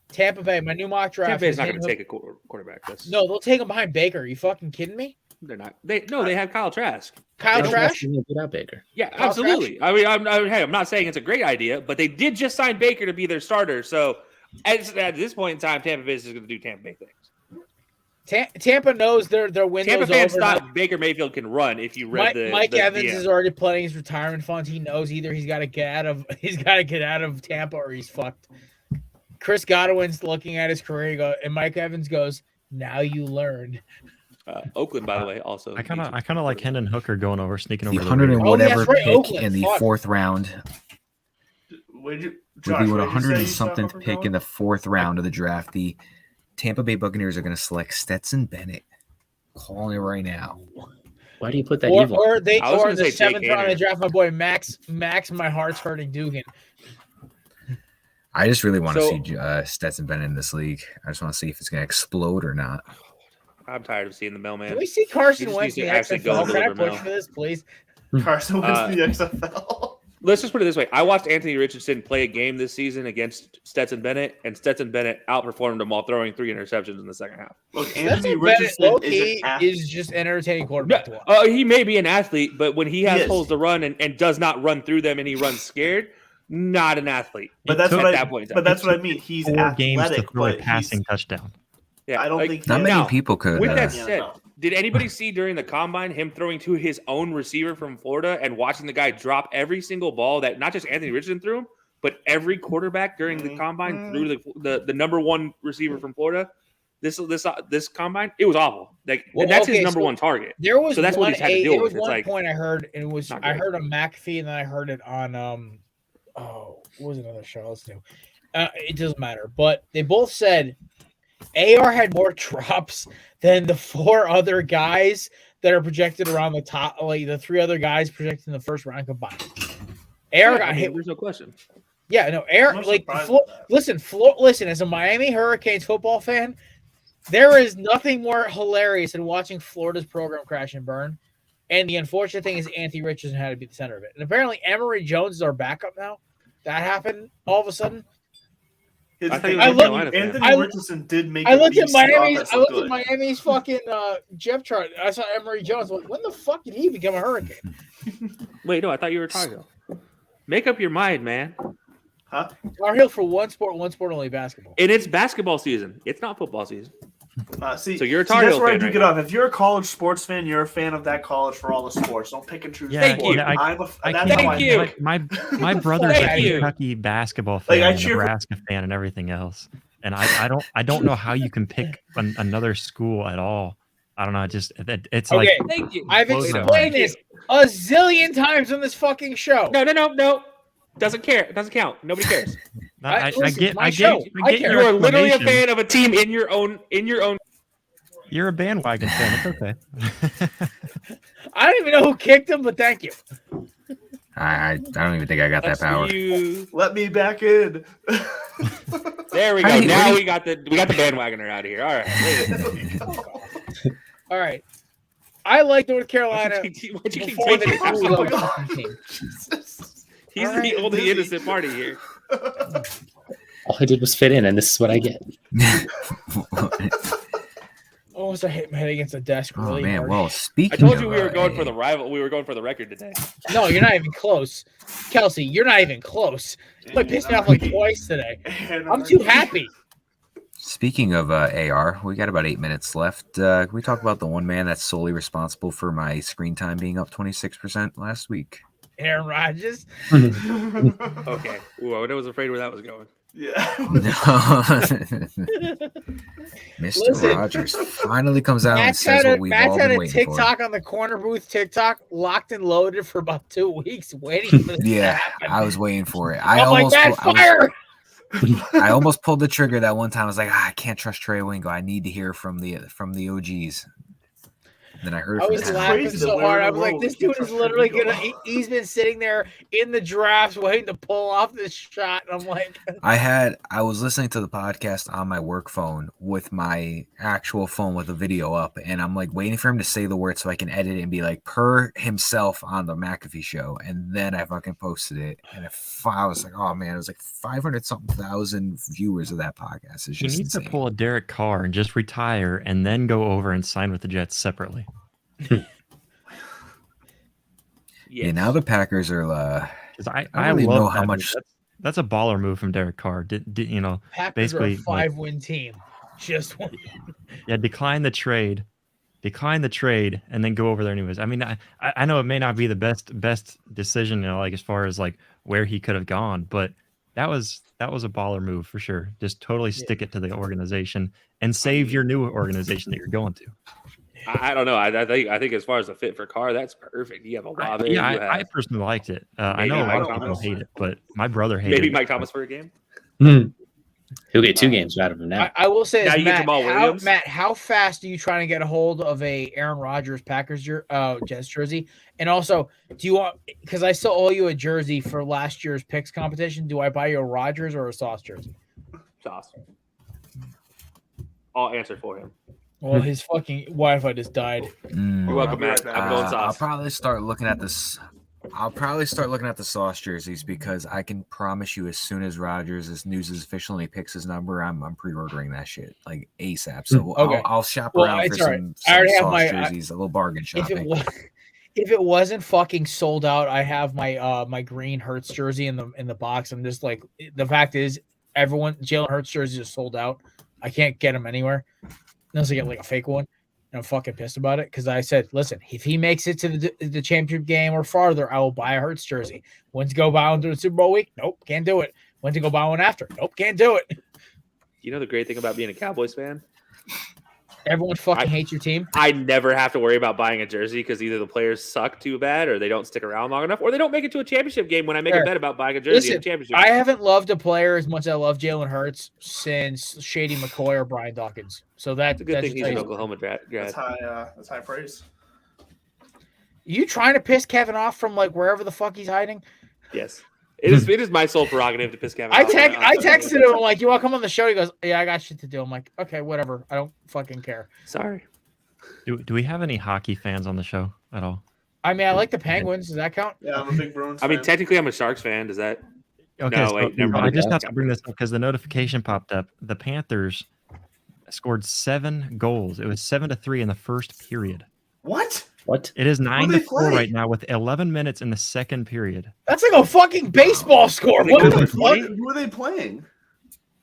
Tampa Bay, my new mock draft. Tampa Bay's not going to take a quarterback. No, they'll take him behind Baker. Are you fucking kidding me? They're not. They have Kyle Trask. Kyle Trask? Without Baker. Yeah, absolutely. I mean, I'm not saying it's a great idea, but they did just sign Baker to be their starter. So at this point in time, Tampa Bay is going to do Tampa Bay things. Tampa knows their windows. Tampa fans thought Baker Mayfield can run. If you read Mike Evans is already planning his retirement funds. He knows either he's got to get out of Tampa or he's fucked. Chris Godwin's looking at his career, and Mike Evans goes, "Now you learn." Oakland, by the way, also. I kind of like Hendon Hooker sneaking over the 100 and whatever pick Oakland, in the 4th round. Would be what 100 and something pick in the 4th round of the draft. The Tampa Bay Buccaneers are going to select Stetson Bennett. Calling it right now. Why do you put that Or, evil? or they I was or gonna the say Jake 7th round they Haener. draft my boy Max. My heart's hurting Dugan. I just really want to So- see Stetson Bennett in this league. I just want to see if it's going to explode or not. I'm tired of seeing the mailman. Can we see Carson just Wentz needs in to the actually go XFL? Can I deliver push mail. for this, please? Carson wins the XFL. Let's just put it this way. I watched Anthony Richardson play a game this season against Stetson Bennett, and Stetson Bennett outperformed him while throwing 3 interceptions in the second half. Look, Stetson Anthony Bennett, Richardson low-key, is is just an entertaining quarterback to watch. He may be an athlete, but when he has is. holes to run and does not run through them and he runs scared, not an athlete. But that's At what that point in time. But that's what I mean. He's 4 games to athletic, throw a but passing touchdown. Yeah, I don't think Not he- many now, people could. With that Yeah, said, no. did anybody see during the combine him throwing to his own receiver from Florida and watching the guy drop every single ball that not just Anthony Richardson threw him, but every quarterback during the combine threw the number 1 receiver from Florida? This combine, it was awful. Like, Well, and that's okay, his number so 1 target. There was So that's what he's had to deal there with. was It's one like, point I heard, and it was not I good. heard on McAfee, and then I heard it on what was another show? Let's do. It doesn't matter, but they both said AR had more drops than the 4 other guys that are projected around the top, like the 3 other guys projected in the first round combined. AR got hit. There's no question. Yeah, no, AR I'm like surprised Flo- at that. listen, as a Miami Hurricanes football fan, there is nothing more hilarious than watching Florida's program crash and burn. And the unfortunate thing is Anthony Richardson had to be the center of it. And apparently Emory Jones is our backup now. That happened all of a sudden. I thought you I were a looked- Carolina fan. Anthony Richardson did make. I looked at Miami's. Miami's fucking Jeff chart. I saw Emory Jones. Like, when the fuck did he become a Hurricane? Wait, no, I thought you were Tar Heel. Make up your mind, man. Huh? Tar Heel for one sport only, basketball. And it's basketball season. It's not football season. See, So you're a see, Tar that's Heel where I fan do right get now. off. If you're a college sports fan, you're a fan of that college for all the sports. Don't pick and choose. Yeah, the Thank sport. you. That's Thank how I you. think. My brother's Thank a you. Kentucky basketball Like, fan, I and cheer for- Nebraska fan, and everything else. And I don't know how you can pick another school at all. I don't know. It's like Okay, Thank you. I've Close enough. explained this a zillion times on this fucking show. No. Doesn't care. It doesn't count. Nobody cares. I listen, get my I show. get I I get care. You your are literally a explanation. fan of a team in your own. You're a bandwagon fan. It's okay. I don't even know who kicked him, but thank you. I don't even think I got that power. You. Let me back in. There we go. Hey, Now what do we got the bandwagoner out of here. All right. All right. I like North Carolina Why'd you keep before they taking it? blew up the fucking team. He's All right, the only busy. innocent party here. All I did was fit in, and this is what I get. Almost I hit my head against the desk. Oh Really man, hard. well, I speaking told of, you we were going for the rival. We were going for the record today. No, you're not even close. Kelsey, you're not even close. You like pissed me off like twice today. I'm too happy. Speaking of AR, we got about 8 minutes left. Can we talk about the one man that's solely responsible for my screen time being up 26% last week? Aaron Rodgers. Okay. Ooh, I was afraid where that was going. Yeah. Mr. Listen. Rogers finally comes out and Matt's says had what a, we've Matt's all had been a waiting for. TikTok on the corner booth TikTok locked and loaded for about 2 weeks waiting for this to Yeah, happen. I was waiting for it. I'm like, Matt, fire! I almost pulled the trigger that one time. I was like, I can't trust Trey Wingo. I need to hear from the OGs. Then I heard I from was Pat. laughing crazy so that we're hard. in I a was like, world this we dude can't is trust literally Rico. gonna. He's been sitting there in the drafts waiting to pull off this shot, and I'm like, I was listening to the podcast on my work phone with my actual phone with the video up, and I'm like waiting for him to say the word so I can edit it and be like per himself on the McAfee show, and then I fucking posted it, and I was like, oh man, it was like 500 something thousand viewers of that podcast. It's He just needs to insane. pull a Derek Carr and just retire and then go over and sign with the Jets separately. Yes. Yeah, now the Packers are. 'Cause I I don't really love know how that move. much. That's a baller move from Derek Carr. You know, Packers are a basically, like, 5-win team. Just one. yeah, decline the trade, and then go over there anyways. I mean, I know it may not be the best decision, you know, like as far as like where he could have gone, but that was a baller move for sure. Just totally stick it to the organization and save your new organization that you're going to. I don't know. I think as far as the fit for Carr, that's perfect. You have a lot of Yeah, I personally liked it. I Maybe know a lot Mike of people Thomas. hate it, but my brother hated maybe it. Mike Thomas for a game. He'll get 2 games out of him now. I will say, Now this, you get Jamal Williams? Matt, how fast are you trying to get a hold of a Aaron Rodgers Packers Jets jersey? And also, do you want? Because I still owe you a jersey for last year's picks competition. Do I buy you a Rodgers or a Sauce jersey? Sauce. I'll answer for him. Well, his fucking Wi-Fi just died. You're welcome, Matt. I'm going Sauce. I'll probably start looking at this. I'll probably start looking at the Sauce jerseys because I can promise you, as soon as Rodgers' news is official and he picks his number, I'm pre-ordering that shit like ASAP. So Okay. I'll shop around for some I already have Sauce jerseys, a little bargain shopping. If it wasn't fucking sold out, I have my my green Hurts jersey in the box. I'm just like, the fact is, Jalen Hurts jerseys are sold out. I can't get them anywhere unless I get like a fake one. And I'm fucking pissed about it because I said, listen, if he makes it to the championship game or farther, I will buy a Hurts jersey. When to go buy one during Super Bowl week? Nope, can't do it. When to go buy one after? Nope, can't do it. You know the great thing about being a Cowboys fan? Everyone fucking hates your team. I never have to worry about buying a jersey because either the players suck too bad or they don't stick around long enough or they don't make it to a championship game when I make a bet about buying a jersey in a championship I game. haven't loved a player as much as I love Jalen Hurts since Shady McCoy or Brian Dawkins. So that's a good thing he's an Oklahoma grad. That's high praise. You trying to piss Kevin off from like wherever the fuck he's hiding? Yes. It is my sole prerogative to piss Kevin off. I texted him like, you want to come on the show? He goes, yeah, I got shit to do. I'm like, okay, whatever. I don't fucking care. Sorry. Do we have any hockey fans on the show at all? I mean, I like the Penguins. Does that count? Yeah, I'm a big Bruins fan. I mean, technically, I'm a Sharks fan. Does that? Okay, No, so wait, never mind. I just have to bring this up because the notification popped up. The Panthers scored 7 goals. It was 7-3 in the first period. What? It is 9-4 play? right now with 11 minutes in the second period. That's like a fucking baseball score. Who are they playing?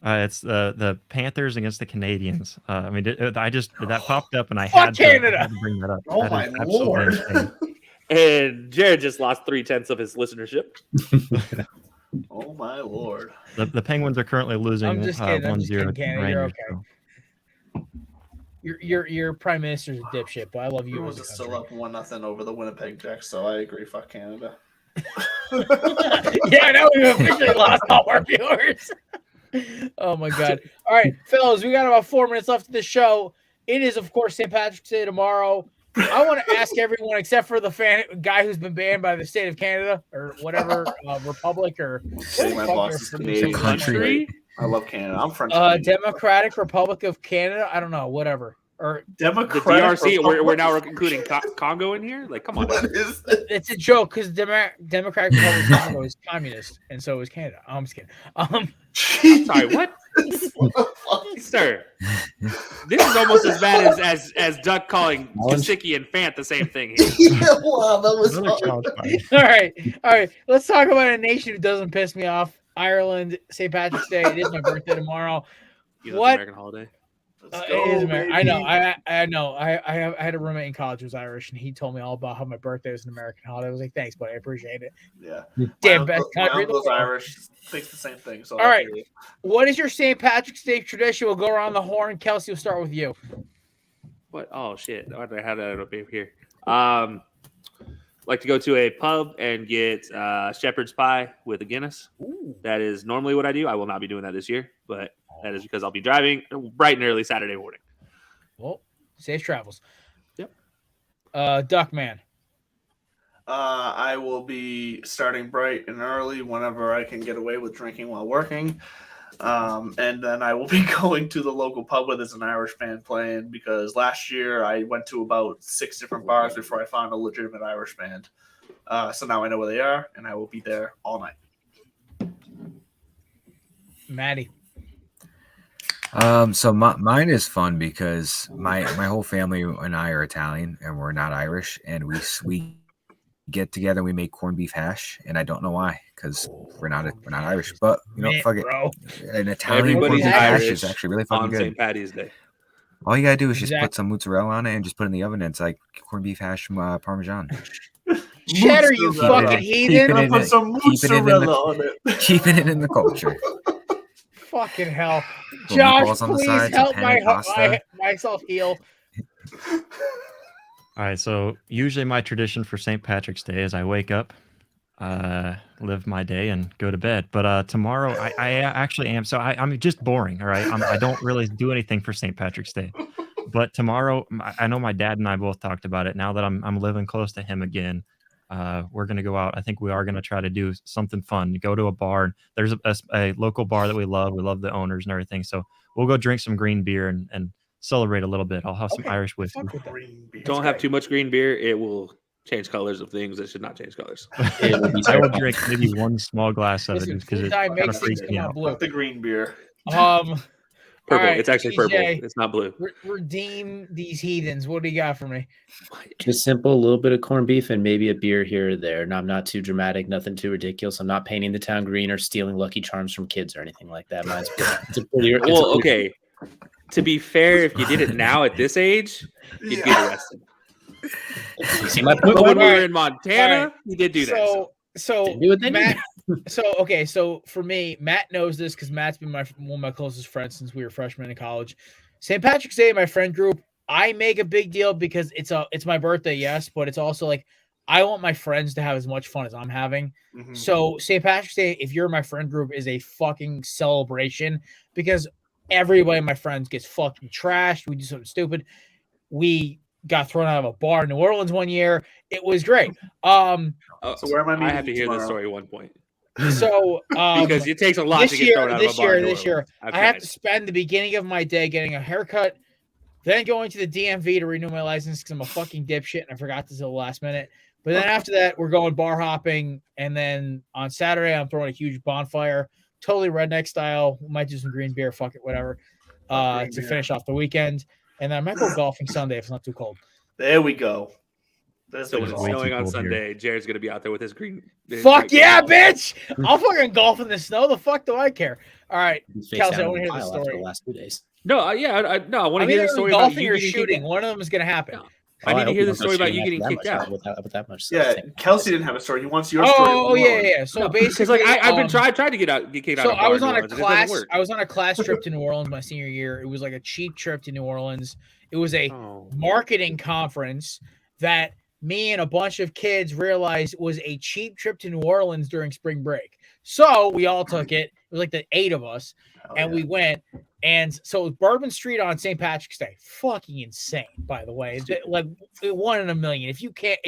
It's the Panthers against the Canadians. I mean, that popped up and I Fuck had Canada. to bring that up. Oh That my is absolutely lord. insane. And Jared just lost 3/10 of his listenership. Oh my lord. The Penguins are currently losing I'm just kidding. 1-0 I'm just kidding, to the Canada. You're Rangers. okay. Your prime minister's a dipshit, but I love you. Bruins are still up 1-0 over the Winnipeg Jets, so I agree. Fuck Canada. Yeah, now we've officially lost all our viewers. Oh my god! All right, fellas, we got about 4 minutes left of the show. It is, of course, St. Patrick's Day tomorrow. I want to ask everyone, except for the guy who's been banned by the state of Canada or whatever republic or My boss is Canadian. Country. I love Canada. I'm French. Democratic Republic of Canada. I don't know, whatever. Or The Democratic. DRC, we're now including Congo in here? Like, come on. What is that? it's a joke because Democratic Republic of Congo is communist, and so is Canada. I'm just kidding. Sorry, what? Sir, this is almost as bad as Duck calling Kasicki and Fant the same thing here. Yeah, wow, that was Another challenge All right. Let's talk about a nation who doesn't piss me off. Ireland, St. Patrick's Day. It is my birthday tomorrow. You know, What? it's American holiday. It is American. I know. I know. I had a roommate in college who was Irish, and he told me all about how my birthday was an American holiday. I was like, thanks, buddy. I appreciate it. Yeah. Damn best country in the Uncle's world. Irish. Thinks the same thing. So All right. What is your St. Patrick's Day tradition? We'll go around the horn. Kelsey, we'll start with you. What? Oh, shit. I had that up here. Like to go to a pub and get shepherd's pie with a Guinness. Ooh. That is normally what I do. I will not be doing that this year, but that is because I'll be driving bright and early Saturday morning. Well, safe travels. Yep. Duckman. I will be starting bright and early whenever I can get away with drinking while working. And then I will be going to the local pub where there's an Irish band playing because last year I went to about 6 different bars before I found a legitimate Irish band. So now I know where they are, and I will be there all night. Maddie. So mine is fun because my whole family and I are Italian and we're not Irish, and we get together and we make corned beef hash, and I don't know why because we're not Irish, but fuck it. Bro. An Italian corned Everybody's beef hash Irish is actually really fucking on good. St. Patty's Day. All you gotta do is just Exactly. put some mozzarella on it and just put it in the oven. And it's like corned beef hash Parmesan. Cheddar, you Mozzarella. fucking Keep heathen. it in Put some keeping it in the- mozzarella on it. Keeping it in the culture. Fucking hell. Little Josh, meatballs on the please side, help some penne pasta. myself heal. All right, so usually my tradition for St. Patrick's Day is I wake up, live my day and go to bed. But tomorrow, I actually am. So I'm just boring. All right, I don't really do anything for St. Patrick's Day. But tomorrow, I know my dad and I both talked about it. Now that I'm living close to him again, we're gonna go out. I think we are gonna try to do something fun. Go to a bar. There's a local bar that we love. We love the owners and everything. So we'll go drink some green beer and celebrate a little bit. I'll have some Irish whiskey. Don't have too much green beer. It will change colors of things that should not change colors. I will drink maybe one small glass of it Listen, because food it dye kind of makes things freaks me come out out. blue. Fuck the green beer. Purple. All right, It's actually purple. TJ, It's not blue. Redeem these heathens. What do you got for me? Just simple, a little bit of corned beef and maybe a beer here or there. And I'm not too dramatic, nothing too ridiculous. I'm not painting the town green or stealing Lucky Charms from kids or anything like that. Well, okay. To be fair, if you did it now at this age, you'd get arrested. You see my But point? when we were in Montana, you did do that. So Do it then. Matt, so for me, Matt knows this because Matt's been one of my closest friends since we were freshmen in college. St. Patrick's Day, my friend group, I make a big deal because it's my birthday, yes, but it's also like I want my friends to have as much fun as I'm having. Mhm. So St. Patrick's Day, if you're in my friend group, is a fucking celebration because everybody in my friends gets fucking trashed. We do something stupid. We got thrown out of a bar in New Orleans one year. It was great. So where am I I meeting have to hear tomorrow? this story at one point. So Because it takes a lot to get thrown out of a bar. in New this year, Orleans. I have Okay. to spend the beginning of my day getting a haircut, then going to the DMV to renew my license because I'm a fucking dipshit and I forgot this at the last minute. But then after that, we're going bar hopping, and then on Saturday, I'm throwing a huge bonfire, totally redneck style. We might do some green beer, fuck it, whatever, to finish off the weekend. And then I might go golfing Sunday if it's not too cold. There we go. That's So the when it's way result. snowing too on cold here. Sunday, Jared's gonna be out there with his green. his Fuck white yeah, ball. bitch! I'll fucking golf in the snow. The fuck do I care? All right, Face Kelsey, down I in want to hear the pile after story. the last 2 days. No, yeah, I want to I'm hear the either story about golfing you or getting shooting. kicked. One of them is gonna happen. No. I need to hear the story about you getting kicked out. With that much. Yeah, stuff. Kelsey didn't have a story. He wants your story. Oh yeah. So No, basically, because like I've been tried to get kicked out. So of I was bars on in a New Orleans, and it doesn't class. work. I was on a class trip to New Orleans my senior year. It was like a cheap trip to New Orleans. It was a Oh. marketing conference that me and a bunch of kids realized was a cheap trip to New Orleans during spring break. So we all took it. It was like the 8 of us, and we went. And so it was Bourbon Street on St. Patrick's Day. Fucking insane, by the way. Like 1 in a million. If you can't,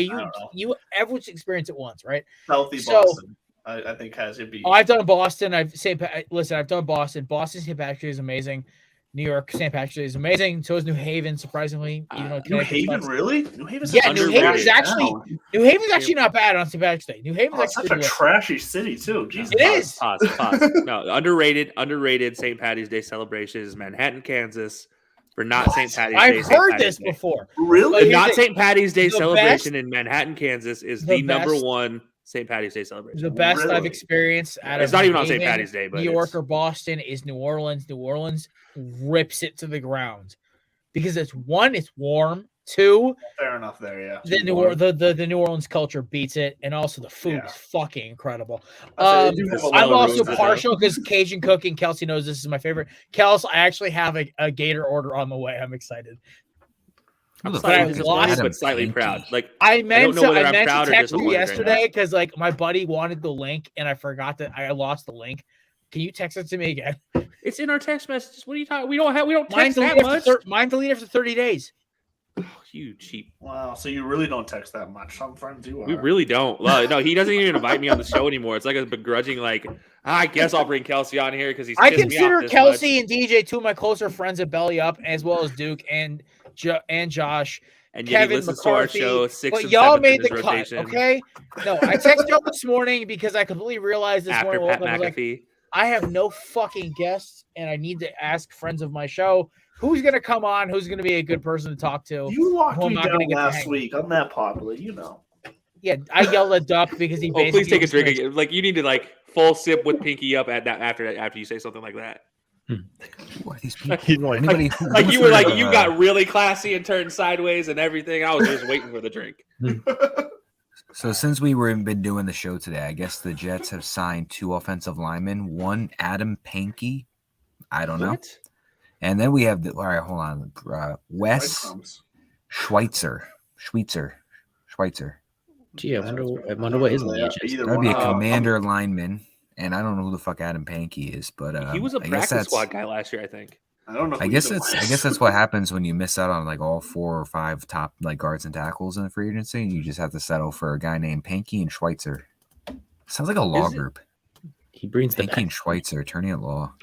you everyone's experience it once, right? Healthy So- Boston, I think, has it beat. Oh, I've done Boston. I've done Boston. Boston St. Patrick's Day is amazing. New York St. Patrick's Day is amazing. So is New Haven, surprisingly. Even though New Connecticut Haven, sucks. really? New Haven's Yeah, New Haven's underrated. actually not bad on St. Patrick's Day. New Haven's Oh, it's such actually a trashy city too. Jesus. It is. Pause. No, underrated St. Patty's Day celebration is Manhattan, Kansas, for not St. Patty's Day. I've St. heard Patty's this Day. before. Really? But The here's not the- St. Patty's Day the celebration best- in Manhattan, Kansas is the the number best- one St. Patty's Day celebration. The best I've Really? experienced out It's of not New even on St. Haven, Patty's Day, but New York it's- or Boston is New Orleans. New Orleans rips it to the ground because it's warm. 2, Fair enough there, yeah. the New Orleans culture beats it, and also the food Yeah. is fucking incredible. I do have a lot I'm of also roses, though. partial because Cajun cooking. Kelsey knows this is my favorite. Kels, I actually have a gator order on the way. I'm excited. I'm Who the slightly fuck is disappointed, Adam but slightly Pinky? proud. Like I meant know to, whether I I'm meant proud to or text you disappointed right yesterday because like my buddy wanted the link and I forgot that I lost the link. Can you text it to me again? it's in our text messages. What are you talking? We don't Mine's text that deleted much. mine's deleted after 30 days. You cheap. Wow, so you really don't text that much. Some friends do. We really don't. No, he doesn't even invite me on the show anymore. It's like a begrudging, like, I guess I'll bring Kelsey on here because he's. I pissed me off consider this Kelsey much. and DJ 2 of my closer friends at Belly Up, as well as Duke and Josh. And yet Kevin he listens to our McCarthy, show 6 but and y'all 7th in made his the rotation cut, okay? No, I texted y'all this morning because I completely realized this after morning. Pat I was like, McAfee. I have no fucking guests, and I need to ask friends of my show who's going to come on, who's going to be a good person to talk to. You locked who I'm me not gonna down get to last hang week. I'm that popular, you know. Yeah, I yelled at Duck because he Oh, basically. please take a drink. was- Again. Like you need to like full sip with pinky up at that after you say something like that. Who are these people? Anybody who Like goes you were for, like you got really classy and turned sideways and everything. I was just waiting for the drink. So since been doing the show today, I guess the Jets have signed 2 offensive linemen. One, Adam Pinky. I don't know. What? And then we have all right, hold on. Wes Breadcrumbs. Schweitzer. Gee, I wonder what his lineage is. Either That'd be a one. commander lineman, and I don't know who the fuck Adam Pankey is, but he was a I guess practice that's- squad guy last year, I think. I don't know. I guess that's what happens when you miss out on like all 4 or 5 top like guards and tackles in the free agency, and you just have to settle for a guy named Pankey and Schweitzer. Sounds like a law group. He brings the Pankey and Schweitzer, attorney at law.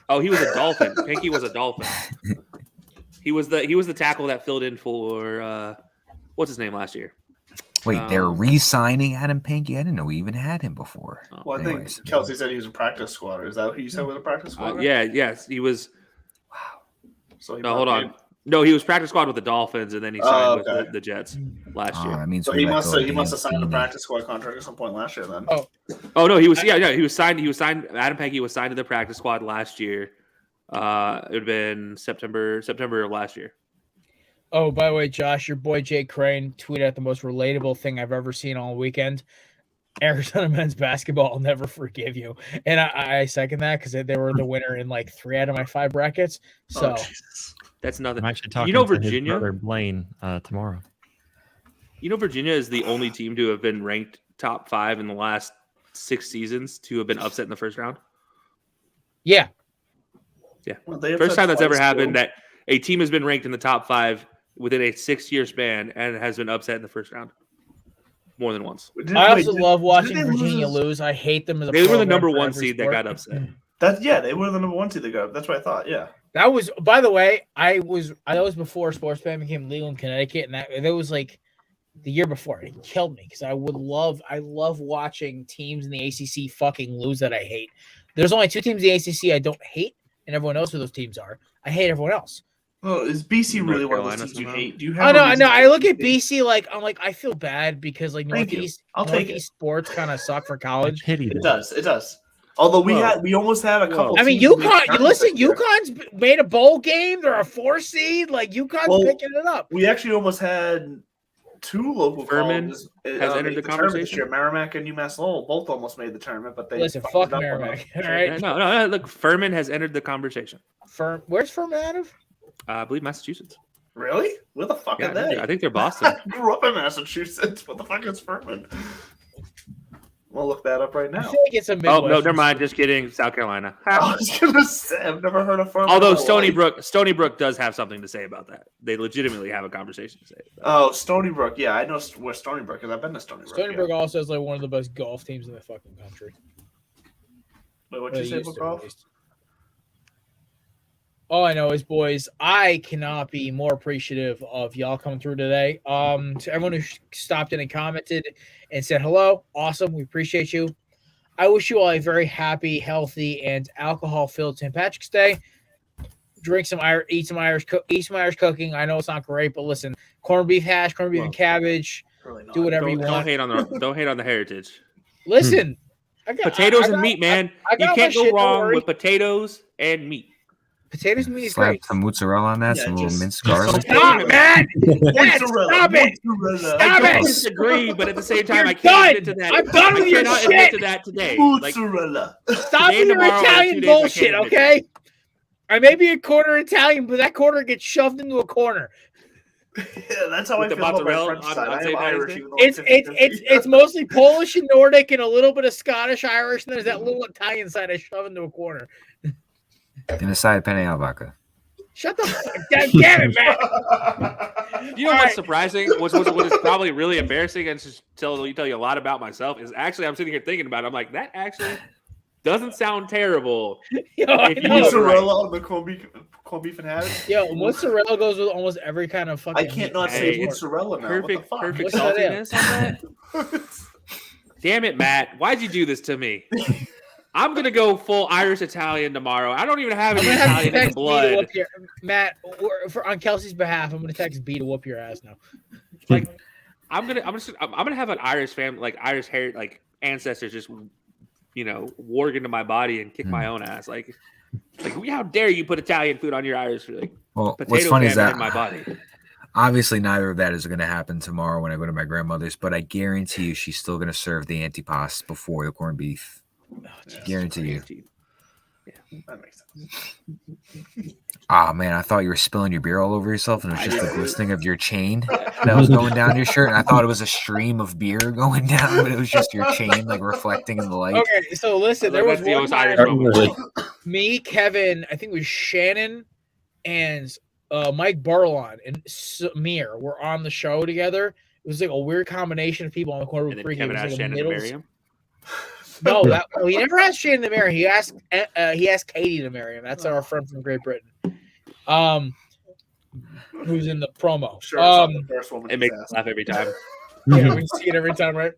Oh, he was a Dolphin. Pinky was a Dolphin. He was the tackle that filled in for what's his name last year. Wait, they're re-signing Adam Pankey? I didn't know we even had him before. Well, I Anyways. think Kelsey said he was a practice squatter. Is that what you said was a practice squatter? Yes, he was. Wow. So he No, hold on. No, he was practice squad with the Dolphins, and then he signed with the Jets last year. That means So we he let must go have of signed a Danny. practice squad contract at some point last year. Then. Oh no, he was he was signed. He was signed. Adam Pankey was signed to the practice squad last year. It would have been September of last year. Oh, by the way, Josh, your boy Jay Crane tweeted out the most relatable thing I've ever seen all weekend. Arizona men's basketball will never forgive you. And I second that because they were the winner in like 3 out of my 5 brackets. So that's nothing. I'm actually talking You know, to his Virginia? brother Blaine tomorrow. You know, Virginia is the only team to have been ranked top 5 in the last 6 seasons to have been upset in the first round. Yeah. Well, they First upset time that's ever twice, happened too. that a team has been ranked in the top 5 within a 6-year span and has been upset in the first round more than once. I also love watching did they Virginia lose? lose. I hate them as a They were the program number for 1 every seed that sport. got upset. They were the number 1 seed. They got. That's what I thought. Yeah. That was, by the way, I was before sports betting became legal in Connecticut, and that was like the year before. It killed me because I love watching teams in the ACC fucking lose that I hate. There's only 2 teams in the ACC I don't hate, and everyone knows who those teams are. I hate everyone else. Well, is BC North really one of those Carolina teams you somehow? hate? Do you I have? know, a I reason know. to I hate look at BC? BC I'm like I feel bad because like Thank you. Northeast I'll take it. Northeast sports kind of suck for college. Pity It does. It does. Although we almost had a couple. I mean, teams make UConn. tournaments Listen, this year. UConn's made a bowl game. They're a 4 seed. Like UConn's Well, picking it up. We actually almost had 2 local Furman colleges has entered the tournament conversation. this year. Merrimack and UMass Lowell both almost made the tournament, but they Listen, fucked fuck it up Merrimack. on All right, No. Look, Furman has entered the conversation. Where's Furman out of? I believe Massachusetts. Really? Where the fuck Yeah, are they? I think they're Boston. I grew up in Massachusetts. What the fuck is Furman? We'll look that up right I now. feel like it's a Oh Midwest. no, never mind. Just kidding. South Carolina. I was gonna say I've never heard of Furman. Although in my life. Stony Brook does have something to say about that. They legitimately have a conversation to say. Oh, Stony Brook. Yeah, I know where Stony Brook is. I've been to Stony Brook. Stony Brook also has like one of the best golf teams in the fucking country. Wait, what They you say used about to, at golf? least. All I know is, boys, I cannot be more appreciative of y'all coming through today. To everyone who stopped in and commented and said hello, awesome. We appreciate you. I wish you all a very happy, healthy, and alcohol-filled St. Patrick's Day. Drink some eat some Irish cooking. I know it's not great, but listen, corned beef hash, corned beef and cabbage. Really not. Do whatever you Don't want. hate on the heritage. Listen, I got Potatoes I and got- meat, man. I You got can't my go shit, don't wrong worry. with potatoes and meat. Potatoes and meat is Slap great. some mozzarella on that, Yeah, some little just- minced just garlic. some- Stop, man! Matt, Mozzarella, stop it! mozzarella. Stop I it! don't disagree, but at the same time, You're I can't admit done. to that. I'm done with I your cannot shit. admit to that today. Like, Mozzarella. Stop Today with and your tomorrow are Italian 2 days I can't bullshit, admit okay? I may be a quarter Italian, but that quarter gets shoved into a corner. Yeah, that's how With I the feel about my mozzarella French on- side. on I am St. Patty's Irish. Day? even though It's I'm it's 50-50. it's mostly Polish and Nordic and a little bit of Scottish, Irish, and there's that little Italian side I shove into a corner. And a side of penne al vodka. Shut the fuck damn it, man. you know All what's right. surprising? What is probably really embarrassing and just tell you a lot about myself is actually I'm sitting here thinking about it. I'm like, that actually doesn't sound terrible. Yo, I If you know. was right. Mozzarella on the corned beef and hash. Yo, mozzarella goes with almost every kind of fucking. I can't not Hey, say mozzarella now. Perfect what the perfect What's that saltiness on that. Damn it, Matt. Why'd you do this to me? I'm gonna go full Irish Italian tomorrow. I don't even have I'm any gonna have to Italian in the text B to blood. whoop your Matt on Kelsey's behalf. I'm gonna text B to whoop your ass now. Like I'm gonna have an Irish family, like Irish hair, like ancestors, just warg into my body and kick my own ass. Like how dare you put Italian food on your Irish? Like Well, what's potato funny is famine that in my body. obviously neither of that is going to happen tomorrow when I go to my grandmother's, but I guarantee you she's still going to serve the antipasto before the corned beef. Guarantee you. That makes sense. Oh man, I thought you were spilling your beer all over yourself, and it was just the glistening of your chain that was going down your shirt. And I thought it was a stream of beer going down, but it was just your chain like reflecting in the light. Okay, so listen, there was one time me, Kevin, I think it was Shannon, and Mike Barlon and Samir were on the show together. It was like a weird combination of people on the corner with Pregame. Kevin asked Shannon to marry him. No, he never asked Shannon to marry him. He asked Katie to marry him. That's our friend from Great Britain. Who's in the promo? Sure, the first woman it makes us laugh every time. Yeah, we see it every time, right?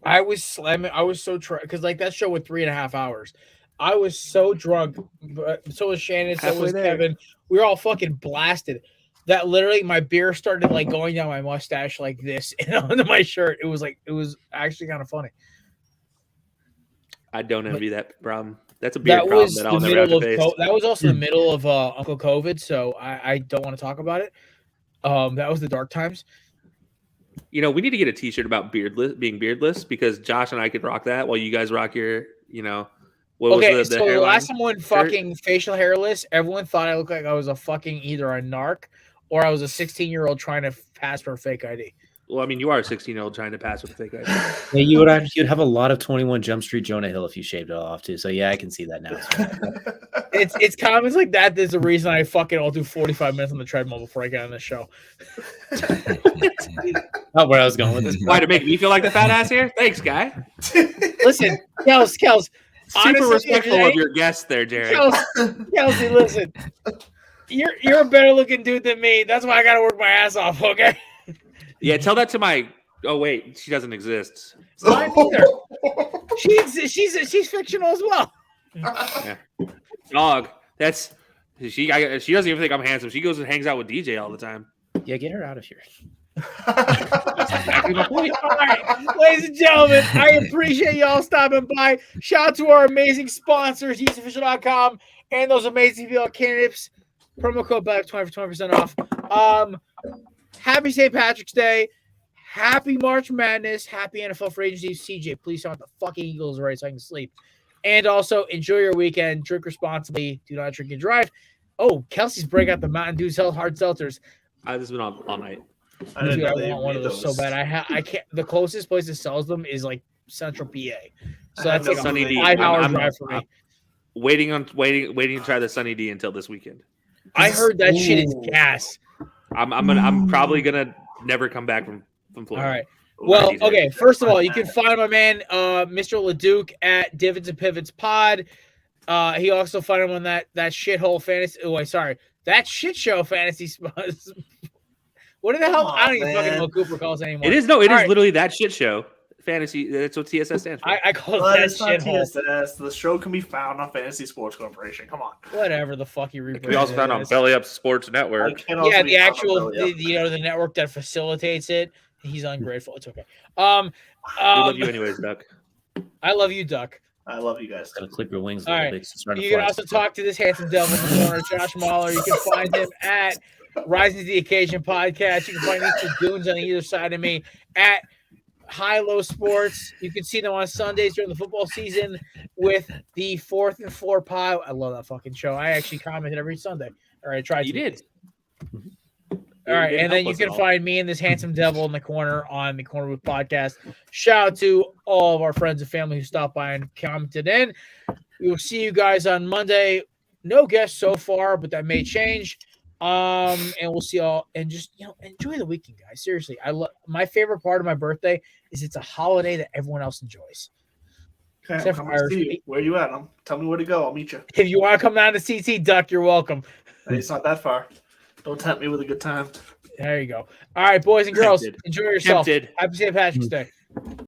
I was slamming. I was so because like that show went 3.5 hours. I was so drunk, but so was Shannon, so was Kevin. We were all fucking blasted. That literally my beer started like going down my mustache like this and onto my shirt. It was actually kind of funny. I don't envy that problem. That's a beard problem that I'll never have to face. That was also the middle of Uncle COVID, so I don't want to talk about it. That was the dark times. We need to get a T-shirt about being beardless because Josh and I could rock that while you guys rock your, what was the the last time I went fucking facial hairless, everyone thought I looked like I was a fucking either a narc or I was a 16-year-old trying to pass for a fake ID. Well, I mean, you are a 16-year-old trying to pass with a fake ID. Yeah, you'd have a lot of 21 Jump Street Jonah Hill if you shaved it all off too. So yeah, I can see that now. It's comments like that. There's a reason I fucking I'll do 45 minutes on the treadmill before I get on this show. Not where I was going with this. Why, to make me feel like the fat ass here? Thanks, guy. Listen, Kels. Super respectful of your guests there, Jared. Kelsey, listen. You're a better looking dude than me. That's why I gotta work my ass off, okay? Yeah, tell that to my. Oh wait, she doesn't exist. Mine either. She's fictional as well. Yeah. Dog. That's she. She doesn't even think I'm handsome. She goes and hangs out with DJ all the time. Yeah, get her out of here. Exactly my point. All right, ladies and gentlemen, I appreciate y'all stopping by. Shout out to our amazing sponsors, YesOfficial.com, and those amazing people candidates. Promo code BLACK 20 for 20% off. Happy St. Patrick's Day. Happy March Madness. Happy NFL Free Agency. CJ, please tell the fucking Eagles right so I can sleep. And also, enjoy your weekend. Drink responsibly. Do not drink and drive. Oh, Kelsey's break out the Mountain Dew hard seltzers. This has been on all night. I didn't know they want one of those so bad. I can't. The closest place that sells them is like Central PA. So that's like Sunny a D. 5-hour drive for me. Waiting to try the Sunny D until this weekend. I heard that shit is gas. I'm probably gonna never come back from Florida. All right. Well, okay. First of all, you can find my man, Mr. LeDuc at Divots and Pivots Pod. He also find him on that shithole fantasy. Oh, wait, sorry, that shit show fantasy. What the hell? I don't even fucking know what Cooper calls it anymore. It is literally that shit show. Fantasy. That's what TSS stands for. I call it that shithole. TSS. The show can be found on Fantasy Sports Corporation. Come on. Whatever the fuck you read. We also found on Belly Up Sports Network. Yeah, the actual, the network that facilitates it. He's ungrateful. It's okay. We love you anyways, Duck. I love you, Duck. I love you guys. Gotta clip your wings a All little right. bit. You can also talk to this handsome devil in the corner, Josh Mahler. You can find him at Rising to the Occasion podcast. You can find these two goons on either side of me at High Low Sports. You can see them on Sundays during the football season with the 4th and 4 pod. I love that fucking show. I actually commented every Sunday. Or I tried to. You did. All right, and then you can find me and this handsome devil in the corner on the Corner Booth podcast. Shout out to all of our friends and family who stopped by and commented in. We will see you guys on Monday. No guests so far, but that may change. And we'll see y'all. And just enjoy the weekend, guys. Seriously, my favorite part of my birthday is it's a holiday that everyone else enjoys. Okay, except for Irish. Where you at? Tell me where to go. I'll meet you. If you want to come down to CT, Duck, you're welcome. It's not that far. Don't tempt me with a good time. There you go. All right, boys and girls, enjoy yourself. Happy St. Patrick's Day.